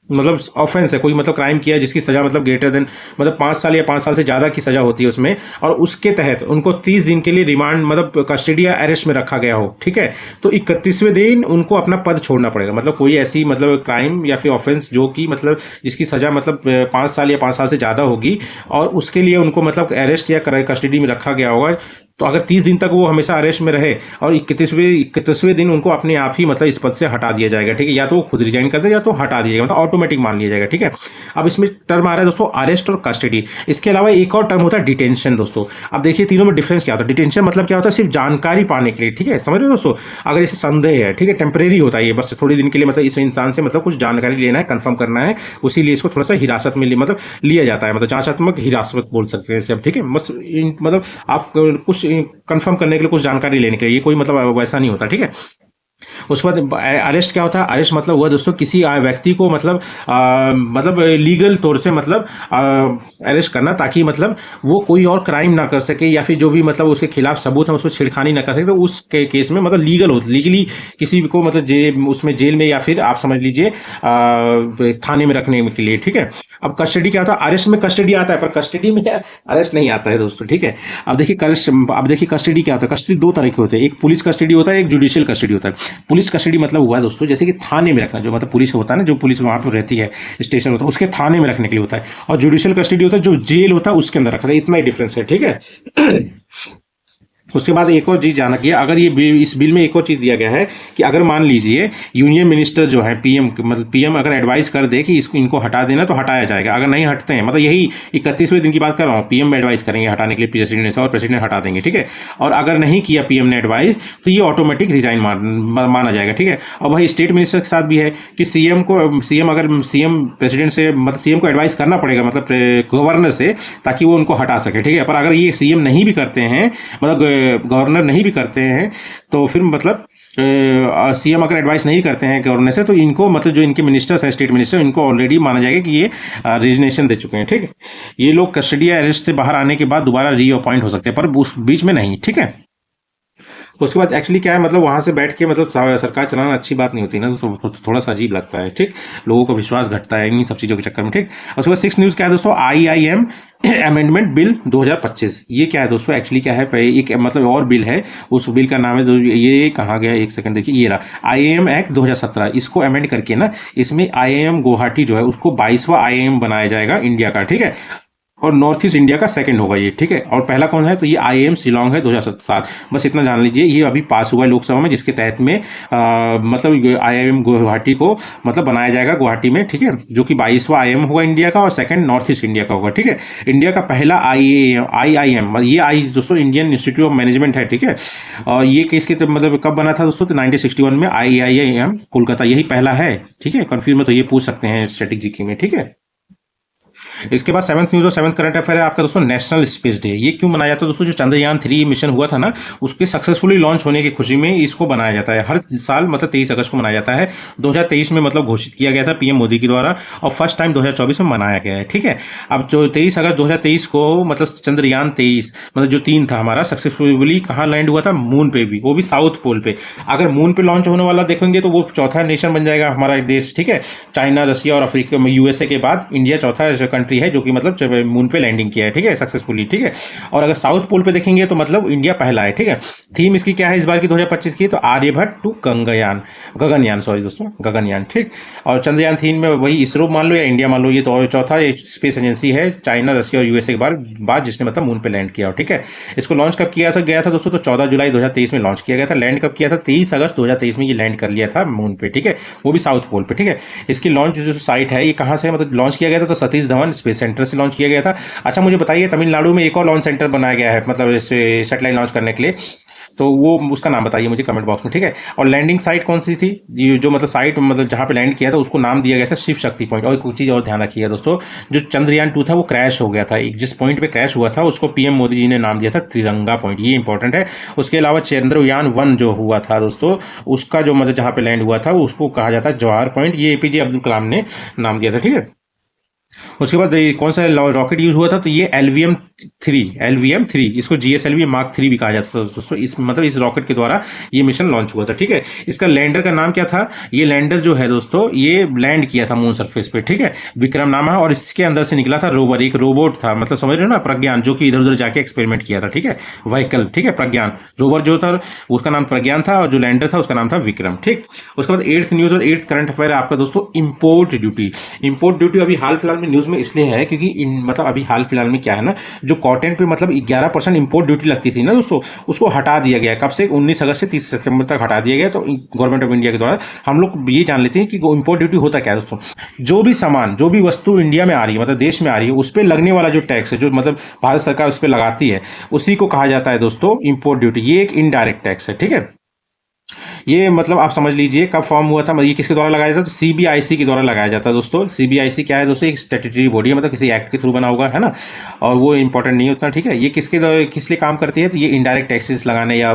मतलब ऑफेंस है, कोई मतलब क्राइम किया है जिसकी सजा मतलब ग्रेटर देन मतलब 5 साल या 5 साल से ज़्यादा की सजा होती है उसमें, और उसके तहत उनको 30 दिन के लिए रिमांड मतलब कस्टडी या अरेस्ट में रखा गया हो, ठीक है, तो 31वें दिन उनको अपना पद छोड़ना पड़ेगा। मतलब कोई ऐसी मतलब क्राइम या फिर ऑफेंस जो कि मतलब जिसकी सजा मतलब 5 साल या 5 साल से ज़्यादा होगी, और उसके लिए उनको मतलब अरेस्ट या कस्टडी में रखा गया होगा, तो अगर 30 दिन तक वो हमेशा अरेस्ट में रहे, और 31वें दिन उनको अपने आप ही मतलब इस पद से हटा दिया जाएगा, ठीक है, या तो वो खुद रिजाइन कर दे या तो हटा दिया जाएगा, मतलब ऑटोमेटिक मान लिया जाएगा, ठीक है। अब इसमें टर्म आ रहा है दोस्तों अरेस्ट और कस्टडी। इसके अलावा एक और टर्म होता है डिटेंशन दोस्तों। अब देखिए तीनों में डिफरेंस क्या होता है। डिटेंशन मतलब क्या होता है, सिर्फ जानकारी पाने के लिए, ठीक है, समझ रहे हो दोस्तों। अगर इसे संदेह है, ठीक है, टेम्परेरी होता है ये, बस थोड़ी दिन के लिए मतलब इस इंसान से मतलब कुछ जानकारी लेना है, कंफर्म करना है, उसीलिए इसको थोड़ा सा हिरासत में मतलब लिया जाता है, मतलब जांचात्मक हिरासत बोल सकते हैं इसे, ठीक है। बस मतलब आप कुछ कंफर्म करने के लिए, कुछ जानकारी लेने के लिए, ये कोई मतलब वैसा नहीं होता, ठीक है। उसके बाद अरेस्ट क्या होता है, अरेस्ट मतलब हुआ दोस्तों किसी व्यक्ति को मतलब लीगल तौर से मतलब अरेस्ट करना, ताकि मतलब वो कोई और क्राइम ना कर सके या फिर जो भी मतलब उसके खिलाफ सबूत है उसको छेड़खानी ना कर सके, तो उस केस में मतलब लीगल हो, लीगली किसी को मतलब उसमें जेल में या फिर आप समझ लीजिए थाने में रखने के लिए, ठीक है। अब कस्टडी क्या होता है, अरेस्ट में कस्टडी आता है पर कस्टडी में अरेस्ट नहीं आता है दोस्तों, ठीक है। अब देखिए कस्टडी क्या होता है, कस्टडी दो तरह के होते हैं, एक पुलिस कस्टडी होता है, एक जुडिशियल कस्टडी होता है। पुलिस कस्टडी मतलब हुआ दोस्तों जैसे कि थाने में रखना, जो मतलब पुलिस होता है ना, जो पुलिस वहां पर रहती है, स्टेशन होता है, उसके थाने में रखने के लिए होता है। और जुडिशियल कस्टडी होता है जो जेल होता है उसके अंदर रखना है, इतना ही डिफरेंस है, ठीक है। उसके बाद एक और चीज जाना कि अगर इस बिल में एक और चीज दिया गया है कि अगर मान लीजिए यूनियन मिनिस्टर जो है पीएम, मतलब पीएम अगर एडवाइस कर दे कि इनको हटा देना तो हटाया जाएगा, अगर नहीं हटते हैं, मतलब यही 31वें दिन की बात कर रहा हूँ, पीएम एडवाइस करेंगे हटाने के लिए प्रेसिडेंट से और प्रेसिडेंट हटा देंगे, ठीक है। और अगर नहीं किया पीएम ने एडवाइस तो ये ऑटोमेटिक रिजाइन माना जाएगा, ठीक है। और वही स्टेट मिनिस्टर के साथ भी है कि सीएम प्रेसिडेंट से मतलब सीएम को एडवाइस करना पड़ेगा, मतलब गवर्नर से, ताकि वो उनको हटा सके, ठीक है। पर अगर ये सीएम नहीं भी करते हैं, मतलब गवर्नर नहीं भी करते हैं, तो फिर मतलब सीएम अगर एडवाइस नहीं करते हैं गवर्नर से, तो इनको मतलब जो इनके मिनिस्टर्स हैं, स्टेट मिनिस्टर, इनको ऑलरेडी माना जाएगा कि ये रिजिग्नेशन दे चुके हैं, ठीक है। ये लोग कस्टडी या अरेस्ट से बाहर आने के बाद दोबारा रीअपॉइंट हो सकते हैं, पर उस बीच में नहीं, ठीक है। उसके बाद एक्चुअली क्या है, मतलब वहां से बैठ के मतलब सरकार चलाना अच्छी बात नहीं होती ना, तो थोड़ा सा अजीब लगता है, ठीक। लोगों का विश्वास घटता है इन सब चीज़ों के चक्कर में, ठीक। उसके बाद 6 न्यूज़ क्या है दोस्तों, IIM अमेंडमेंट बिल 2025। ये क्या है दोस्तों, एक्चुअली क्या है, एक मतलब और बिल है, उस बिल का नाम है, ये कहाँ गया, एक सेकंड देखिए, ये रहा, IIM एक्ट 2017। इसको अमेंड करके ना, इसमें IIM गुवाहाटी जो है उसको 22वां IIM बनाया जाएगा इंडिया का, ठीक है। और नॉर्थ ईस्ट इंडिया का सेकंड होगा ये, ठीक है। और पहला कौन है, तो ये IIM शिलोंग है 2007। बस इतना जान लीजिए, ये अभी पास हुआ है लोकसभा में, जिसके तहत में मतलब IIM गुवाहाटी को मतलब बनाया जाएगा गुवाहाटी में, ठीक है। जो कि 22वां IIM होगा इंडिया का और सेकंड नॉर्थ ईस्ट इंडिया का होगा, ठीक है। इंडिया का पहला IIM, ये दोस्तों इंडियन इंस्टीट्यूट ऑफ मैनेजमेंट है, ठीक है। और ये किसके मतलब कब बना था दोस्तों, तो 1961 में IIM कोलकाता, यही पहला है, ठीक है। कंफ्यूज में तो ये पूछ सकते हैं स्टैटिक जीके में, ठीक है। इसके बाद 7th न्यूज़ और 7th करंट अफेयर है आपका दोस्तों, नेशनल स्पेस डे। ये क्यों मनाया जाता है दोस्तों, जो चंद्रयान 3 मिशन हुआ था ना, उसके सक्सेसफुली लॉन्च होने की खुशी में इसको बनाया जाता है हर साल, मतलब 23 अगस्त को मनाया जाता है। 2023 में मतलब घोषित किया गया था पीएम मोदी के द्वारा, और फर्स्ट टाइम 2024 में मनाया गया है, ठीक है। अब जो 23 अगस्त 2023 को मतलब चंद्रयान 23 मतलब जो 3 था हमारा, सक्सेसफुली कहाँ लैंड हुआ था, मून पे भी, वो भी साउथ पोल पे। अगर मून पे लॉन्च होने वाला देखेंगे तो वो चौथा नेशन बन जाएगा हमारा देश, ठीक है। चाइना, रशिया और अफ्रीका में USA के बाद इंडिया चौथा कंट्री है जो कि मतलब मून पे लैंडिंग किया है, ठीक है, सक्सेसफुली, ठीक है। और अगर साउथ पोल पे देखेंगे तो मतलब इंडिया पहला है, ठीक है। थीम इसकी क्या है इस बार की 2025 की, तो आर्यभट्ट टू गगनयान, सॉरी दोस्तों, गगनयान, ठीक। और चंद्रयान 3 में वही इसरो मान लो या इंडिया मान लो, ये तो चौथा स्पेस एजेंसी है चाइना, रशिया और USA के बाद जिसने मतलब मून पे लैंड किया, ठीक है। इसको लॉन्च कब किया गया था दोस्तों, तो 14 जुलाई 2023 में लॉन्च किया गया था। लैंड कब किया था, 23 अगस्त 2023 में ये लैंड कर लिया था मून पे, ठीक है, वो भी साउथ पोल पे, ठीक है। इसकी लॉन्च जो साइट है ये कहाँ से मतलब लॉन्च किया गया था, तो सतीश धवन स्पेस सेंटर से लॉन्च किया गया था। अच्छा मुझे बताइए, तमिलनाडु में एक और लॉन्च सेंटर बनाया गया है मतलब इसे सैटेलाइट लॉन्च करने के लिए, तो वो उसका नाम बताइए मुझे कमेंट बॉक्स में, ठीक है। और लैंडिंग साइट कौन सी थी, ये जो मतलब साइट मतलब जहाँ पे लैंड किया था उसको नाम दिया गया था शिव शक्ति पॉइंट। और एक चीज़ और ध्यान रखिएगा दोस्तों, जो चंद्रयान 2 था वो क्रैश हो गया था, जिस पॉइंट पे क्रैश हुआ था उसको पीएम मोदी जी ने नाम दिया था तिरंगा पॉइंट, ये इंपॉर्टेंट है। उसके अलावा चंद्रयान 1 जो हुआ था दोस्तों, उसका जो मतलब जहाँ पे लैंड हुआ था उसको कहा जाता है जवाहर पॉइंट, ये APJ अब्दुल कलाम ने नाम दिया था, ठीक है। उसके बाद कौन सा रॉकेट यूज हुआ था, तो ये LVM-3, इसको GSLV Mark 3 भी कहा जाता था दोस्तों। इस मतलब इस रॉकेट के द्वारा ये मिशन लॉन्च हुआ था, ठीक है। इसका लैंडर का नाम क्या था, ये लैंडर जो है दोस्तों ये लैंड किया था मून सरफेस पे, ठीक है, विक्रम नाम है। और इसके अंदर से निकला था रोवर, एक रोबोट था, मतलब समझ रहे हो ना, प्रज्ञान, जो कि इधर उधर जाके एक्सपेरिमेंट किया था, ठीक है, व्हीकल, ठीक है, प्रज्ञान रोवर जो था उसका नाम प्रज्ञान था, और जो लैंडर था उसका नाम था विक्रम, ठीक। उसके बाद 8th न्यूज और 8th करंट अफेयर है आपका दोस्तों, इंपोर्ट ड्यूटी अभी हाल फिलहाल में न्यूज में इसलिए है क्योंकि मतलब अभी हाल फिलहाल में क्या है ना, जो कॉटन पे मतलब 11% इंपोर्ट ड्यूटी लगती थी ना दोस्तों, उसको हटा दिया गया है। कब से, 19 अगस्त से 30 सितंबर तक हटा दिया गया। तो गवर्नमेंट ऑफ इंडिया के द्वारा हम लोग ये जान लेते हैं कि इंपोर्ट ड्यूटी होता क्या है दोस्तों, जो भी सामान, जो भी वस्तु इंडिया में आ रही है, मतलब देश में आ रही है, उस पर लगने वाला जो टैक्स है, जो मतलब भारत सरकार उस पर लगाती है, उसी को कहा जाता है दोस्तों इंपोर्ट ड्यूटी। ये एक इनडायरेक्ट टैक्स है, ठीक है। ये मतलब आप समझ लीजिए कब फॉर्म हुआ था, ये किसके द्वारा लगाया जाता है, तो सीबीआईसी के द्वारा लगाया जाता है दोस्तों। सीबीआईसी क्या है दोस्तों, एक स्टैट्यूटरी बॉडी है, मतलब किसी एक्ट के थ्रू बना होगा, है ना, और वो इंपॉर्टेंट नहीं होता, ठीक है। ये किस लिए काम करती है, तो ये इनडायरेक्ट टैक्सेस लगाने या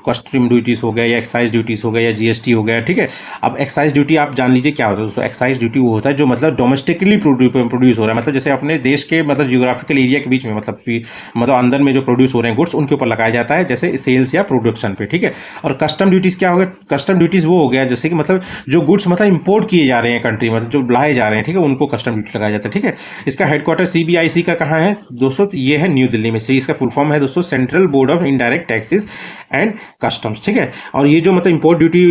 कस्टम ड्यूटीज हो गया या एक्साइज ड्यूटीज हो गया या जीएसटी हो गया, ठीक है। अब एक्साइज ड्यूटी आप जान लीजिए क्या होता है दोस्तों। एक्साइज ड्यूटी वो होता है जो मतलब डोमेस्टिकली प्रोड्यूस हो रहा है, मतलब जैसे अपने देश के मतलब जियोग्राफिकल एरिया के बीच में, मतलब अंदर में जो प्रोड्यूस हो रहे हैं गुड्स, उनके ऊपर लगाया जाता है, जैसे सेल्स या प्रोडक्शन पे, ठीक है। और कस्टम ड्यूटीज क्या हो गया, कस्टम ड्यूटीज वो हो गया जैसे कि मतलब जो गुड्स मतलब इंपोर्ट किए जा रहे हैं कंट्री, मतलब जो लाए जा रहे हैं, ठीक है, उनको कस्टम ड्यूटी लगाया जाता है, ठीक है। इसका हेडक्वार्टर सीबीआईसी का कहाँ है दोस्तों, तो ये है न्यू दिल्ली में। इसका फुल फॉर्म है दोस्तों central board of indirect taxes and customs, ठीक है। और ये जो मतलब इंपोर्ट ड्यूटी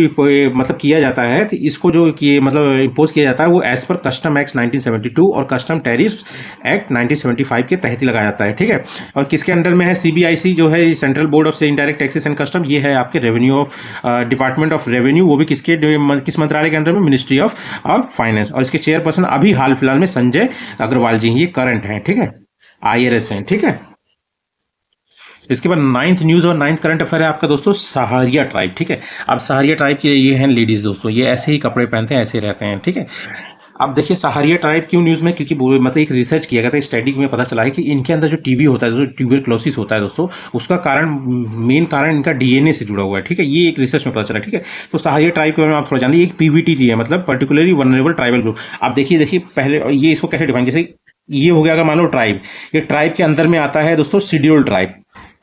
मतलब किया जाता है, तो इसको जो कि मतलब इम्पोज किया जाता है वो एज पर कस्टम एक्ट 1972 और कस्टम टैरिफ्स एक्ट 1975 के तहत ही लगाया जाता है, ठीक है। और किसके अंडर में है सीबीआईसी, जो है central board of indirect taxes and custom, ये है आपके revenue of department of revenue, वो भी किस मंत्रालय के अंदर में, मिनिस्ट्री ऑफ फाइनेंस। और इसके चेयरपर्सन अभी हाल फिलहाल में संजय अग्रवाल जी, ये करंट हैं, ठीक है, आईआरएस हैं, ठीक है। इसके बाद नाइन्थ न्यूज़ और नाइन्थ करंट अफेयर है आपका दोस्तों सहारिया ट्राइब, ठीक है। अब सहारिया ट्राइब की ये हैं लेडीज़ दोस्तों, ये ऐसे ही कपड़े पहनते हैं, ऐसे रहते हैं, ठीक है। अब देखिए सहारिया ट्राइब क्यों न्यूज़ में, क्योंकि मतलब एक रिसर्च किया गया था, स्टडी में पता चला है कि इनके अंदर जो टीबी होता है, जो ट्यूबरक्लोसिस होता है दोस्तों, उसका कारण, मेन कारण इनका डीएनए से जुड़ा हुआ है, ठीक है। ये एक रिसर्च में पता चला, ठीक है। तो सहारिया ट्राइब के बारे में आप थोड़ा जानिए। एक पीवीटीजी है, मतलब पर्टिकुलरली वनरेबल ट्राइबल ग्रुप। आप देखिए पहले ये इसको कैसे डिफाइन, जैसे ये हो गया अगर मान लो ट्राइब, ये ट्राइब के अंदर में आता है दोस्तों शेड्यूल ट्राइब,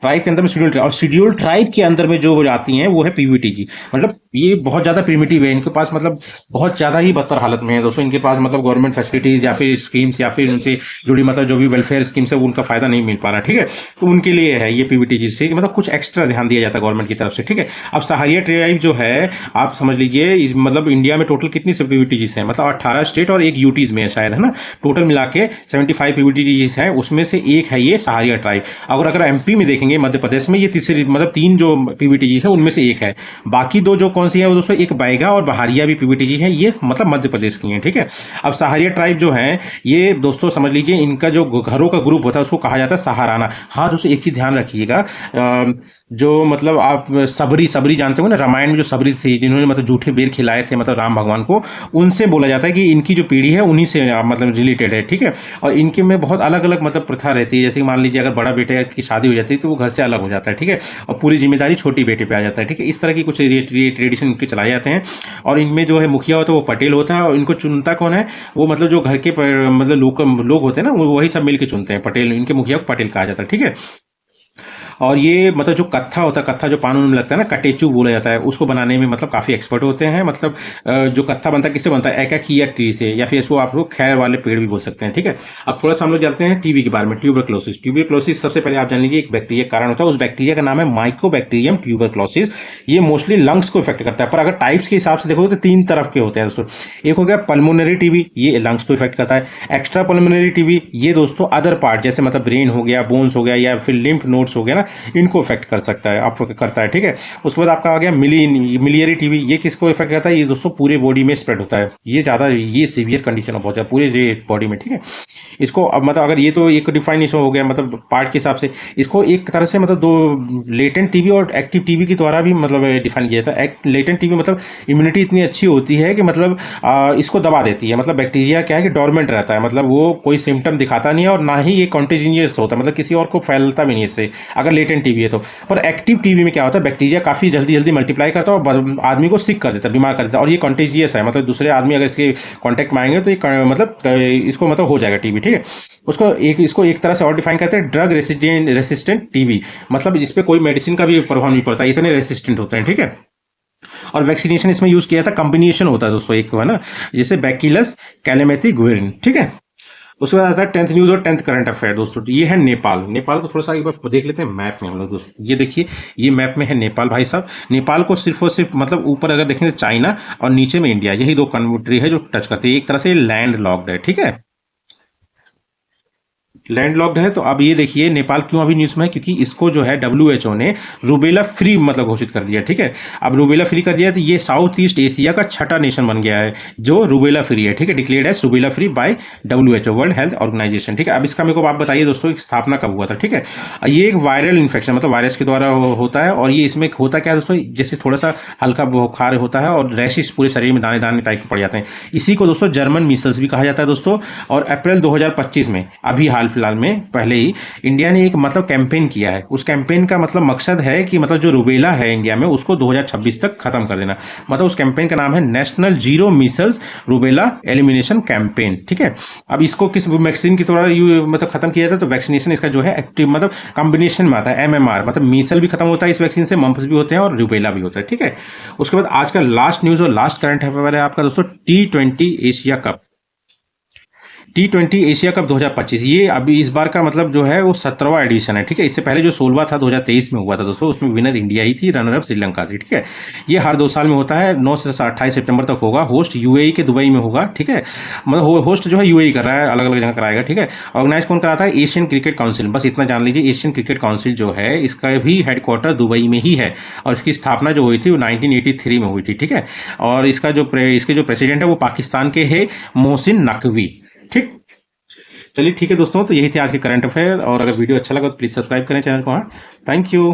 ट्राइब के अंदर में शेड्यूल ट्राइब, और शेड्यूल ट्राइब के अंदर में जो आती हैं वो है पीवीटीजी। मतलब ये बहुत ज़्यादा प्रिमिटिव है, इनके पास मतलब बहुत ज़्यादा ही बदतर हालत में है दोस्तों। इनके पास मतलब गवर्नमेंट फैसिलिटीज़ या फिर स्कीम्स या फिर उनसे जुड़ी मतलब जो भी वेलफेयर स्कीम्स है वो उनका फ़ायदा नहीं मिल पा रहा, ठीक है। तो उनके लिए है ये पीवीटीजी से मतलब कुछ एक्स्ट्रा ध्यान दिया जाता है गवर्नमेंट की तरफ से, ठीक है। अब सहारिया ट्राइब जो है आप समझ लीजिए, मतलब इंडिया में टोटल कितनी सब पीवीटीजीज हैं, मतलब 18 स्टेट और एक यूटीज़ में है शायद, है ना। टोटल मिला के 75 पीवीटीजीज हैं, उसमें से एक है ये सहारिया ट्राइब। अगर एमपी में देखेंगे, मध्य प्रदेश में, ये तीसरी मतलब 3 जो पीवीटीजी है उनमें से एक है। बाकी 2 जो कौन सी है वो दोस्तों, एक बैगा और बहारिया भी पीवीटीजी है, ये मतलब मध्य प्रदेश की हैं, ठीक है। अब सहारिया ट्राइब जो है ये दोस्तों समझ लीजिए इनका जो घरों का ग्रुप होता है उसको कहा जाता है सहाराना। हाँ दोस्तों एक चीज़ ध्यान रखिएगा, जो मतलब आप सबरी जानते हो ना, रामायण में जो सबरी थी जिन्होंने मतलब झूठे बेर खिलाए थे मतलब राम भगवान को, उनसे बोला जाता है कि इनकी जो पीढ़ी है उन्हीं से मतलब रिलेटेड है, ठीक है। और इनके में बहुत अलग अलग मतलब प्रथा रहती है, जैसे कि मान लीजिए अगर बड़ा बेटे की शादी हो जाती है तो वो घर से अलग हो जाता है, ठीक है, और पूरी जिम्मेदारी छोटी बेटे पे आ जाता है, ठीक है। इस तरह की कुछ ट्रेडिशन इनके चलाए जाते हैं। और इनमें जो है मुखिया होता है वो पटेल होता है, और इनको चुनता कौन है, वो मतलब जो घर के मतलब लोग होते हैं ना, वही सब मिलकर चुनते हैं, पटेल, इनके मुखिया को पटेल कहा जाता है, ठीक है। और ये मतलब जो कत्था होता है, कत्था जो पान में लगता है ना, कटेचू बोला जाता है, उसको बनाने में मतलब काफ़ी एक्सपर्ट होते हैं। मतलब जो कत्था बनता है किससे बनता है, एकाकिया ट्री से, या फिर इसको आप लोग खैर वाले पेड़ भी बोल सकते हैं, ठीक है। अब थोड़ा सा हम लोग जानते हैं टीबी के बारे में, ट्यूबरक्लोसिस। ट्यूबरक्लोसिस सबसे पहले आप जान लीजिए एक बैक्टीरिया कारण होता है, उस बैक्टीरिया का नाम है माइकोबैक्टीरियम ट्यूबरक्लोसिस। ये मोस्टली लंग्स को इफेक्ट करता है, पर अगर टाइप्स के हिसाब से देखो तो 3 तरफ के होते हैं दोस्तों। एक हो गया पल्मोनरी टीबी, ये लंग्स को इफेक्ट करता है। एक्स्ट्रा पल्मोनरी टीबी ये दोस्तों अदर पार्ट जैसे मतलब ब्रेन हो गया, बोन्स हो गया, या फिर लिम्फ नोड्स हो गया ना, इनको इफेक्ट कर सकता है, आपको करता है, ठीक है। उसके बाद आपका आ गया मिलियरी टीबी, ये किसको इफेक्ट करता है, ये दोस्तों पूरे बॉडी में स्प्रेड होता है, ये सीवियर कंडीशन बहुत ज़्यादा पूरे बॉडी में, ठीक है। इसको अब मतलब अगर ये तो एक डिफाइनेशन हो गया मतलब पार्ट के हिसाब से, इसको एक तरह से मतलब 2 लेटेंट टीबी और एक्टिव टीबी के द्वारा भी मतलब डिफाइन किया जाता है। लेटेंट टीबी मतलब इम्यूनिटी इतनी अच्छी होती है कि मतलब इसको दबा देती है, मतलब बैक्टीरिया क्या है कि डोरमेंट रहता है, मतलब वो कोई सिम्टम दिखाता नहीं है, और ना ही ये कॉन्टेजिनियस होता है, मतलब किसी और को फैलता भी नहीं इससे, अगर लेटेंट टीबी है तो। पर एक्टिव टीबी में क्या होता है, बैक्टीरिया काफ़ी जल्दी मल्टीप्लाई करता है और आदमी को सिक कर देता है, बीमार कर देता है, और ये कॉन्टेजियस है, मतलब दूसरे आदमी अगर इसके कॉन्टैक्ट में आएंगे तो ये मतलब इसको मतलब हो जाएगा टीबी, ठीक है। इसको एक तरह से और डिफाइन करते हैं ड्रग रेसिस्टेंट टीबी, मतलब इस पर कोई मेडिसिन का भी प्रभाव नहीं पड़ता, इतने रेसिस्टेंट होते हैं, ठीक है। और वैक्सीनेशन इसमें यूज किया था, कॉम्बिनेशन होता है दोस्तों, एक है ना, जैसे बैक्टीलस कैलेमेथी गुएरिन, ठीक है। उसके बाद आता है 10th न्यूज़ और 10th करंट अफेयर दोस्तों। ये है नेपाल। नेपाल को थोड़ा सा एक बार देख लेते हैं मैप में हम लोग दोस्तों। ये देखिए, ये मैप में है नेपाल भाई साहब। नेपाल को सिर्फ और सिर्फ मतलब ऊपर अगर देखेंगे तो चाइना और नीचे में इंडिया, यही 2 कंट्री है जो टच करती है, एक तरह से लैंड लॉक्ड है, ठीक है। लैंडलॉक्ड है। तो अब ये देखिए नेपाल क्यों अभी न्यूज़ में है, क्योंकि इसको जो है WHO ने रूबेला फ्री मतलब घोषित कर दिया, ठीक है। अब रूबेला फ्री कर दिया तो ये साउथ ईस्ट एशिया का छठा नेशन बन गया है जो रूबेला फ्री है, ठीक है, declared as rubella free by WHO, world health organisation, ठीक है। अब इसका मेरे को आप बताइए दोस्तों कि स्थापना कब हुआ था, ठीक है। ये एक वायरल इन्फेक्शन मतलब वायरस के द्वारा होता है, और ये इसमें होता क्या है दोस्तों, जैसे थोड़ा सा हल्का बुखार होता है और रैशेस पूरे शरीर में दाने दाने टाइप के पड़ जाते हैं। इसी को दोस्तों जर्मन मीसल्स भी कहा जाता है दोस्तों। और अप्रैल 2025 में अभी हाल फिलहाल में पहले ही इंडिया ने एक मतलब कैंपेन किया है। उस कैंपेन का मतलब मकसद है कि मतलब जो रूबेला है इंडिया में उसको 2026 तक खत्म कर देना। मतलब उस कैंपेन का नाम है national zero Meselson rubella elimination campaign, ठीक है। अब इसको किस वैक्सीन के द्वारा मतलब खत्म किया जाता है, तो वैक्सीनेशन इसका जो है एक्टिव मतलब कॉम्बिनेशन में आता है MMR, मतलब मीसल भी खत्म होता है इस वैक्सीन से, मम्प्स भी होते हैं और रूबेला भी होता है, ठीक है। उसके बाद आज का लास्ट न्यूज़ और लास्ट करंट अफेयर है आपका दोस्तों T20 Asia cup. T20 Asia cup 2025 ये अभी इस बार का मतलब जो है वो 17वां एडिशन है, ठीक है। इससे पहले जो 16वां था 2023 में हुआ था दोस्तों, उसमें विनर इंडिया ही थी, रनर अप श्रीलंका थी, ठीक है। ये हर 2 साल में होता है, 9 से 28 सितंबर तक होगा। होस्ट UAE के दुबई में होगा, ठीक है। मतलब होस्ट जो है UAE कर रहा है, अलग अलग जगह कराएगा, ठीक है। ऑर्गेनाइज कौन कराता है, एशियन क्रिकेट काउंसिल, बस इतना जान लीजिए। एशियन क्रिकेट काउंसिल जो है इसका भी हेडक्वार्टर दुबई में ही है, और इसकी स्थापना जो हुई थी वो 1983 में हुई थी, ठीक है। और इसके जो प्रेसिडेंट है वो पाकिस्तान के है मोहसिन नकवी, ठीक। चलिए ठीक है दोस्तों, तो यही थे आज के करंट अफेयर, और अगर वीडियो अच्छा लगा तो प्लीज़ सब्सक्राइब करें चैनल को। हाँ, थैंक यू।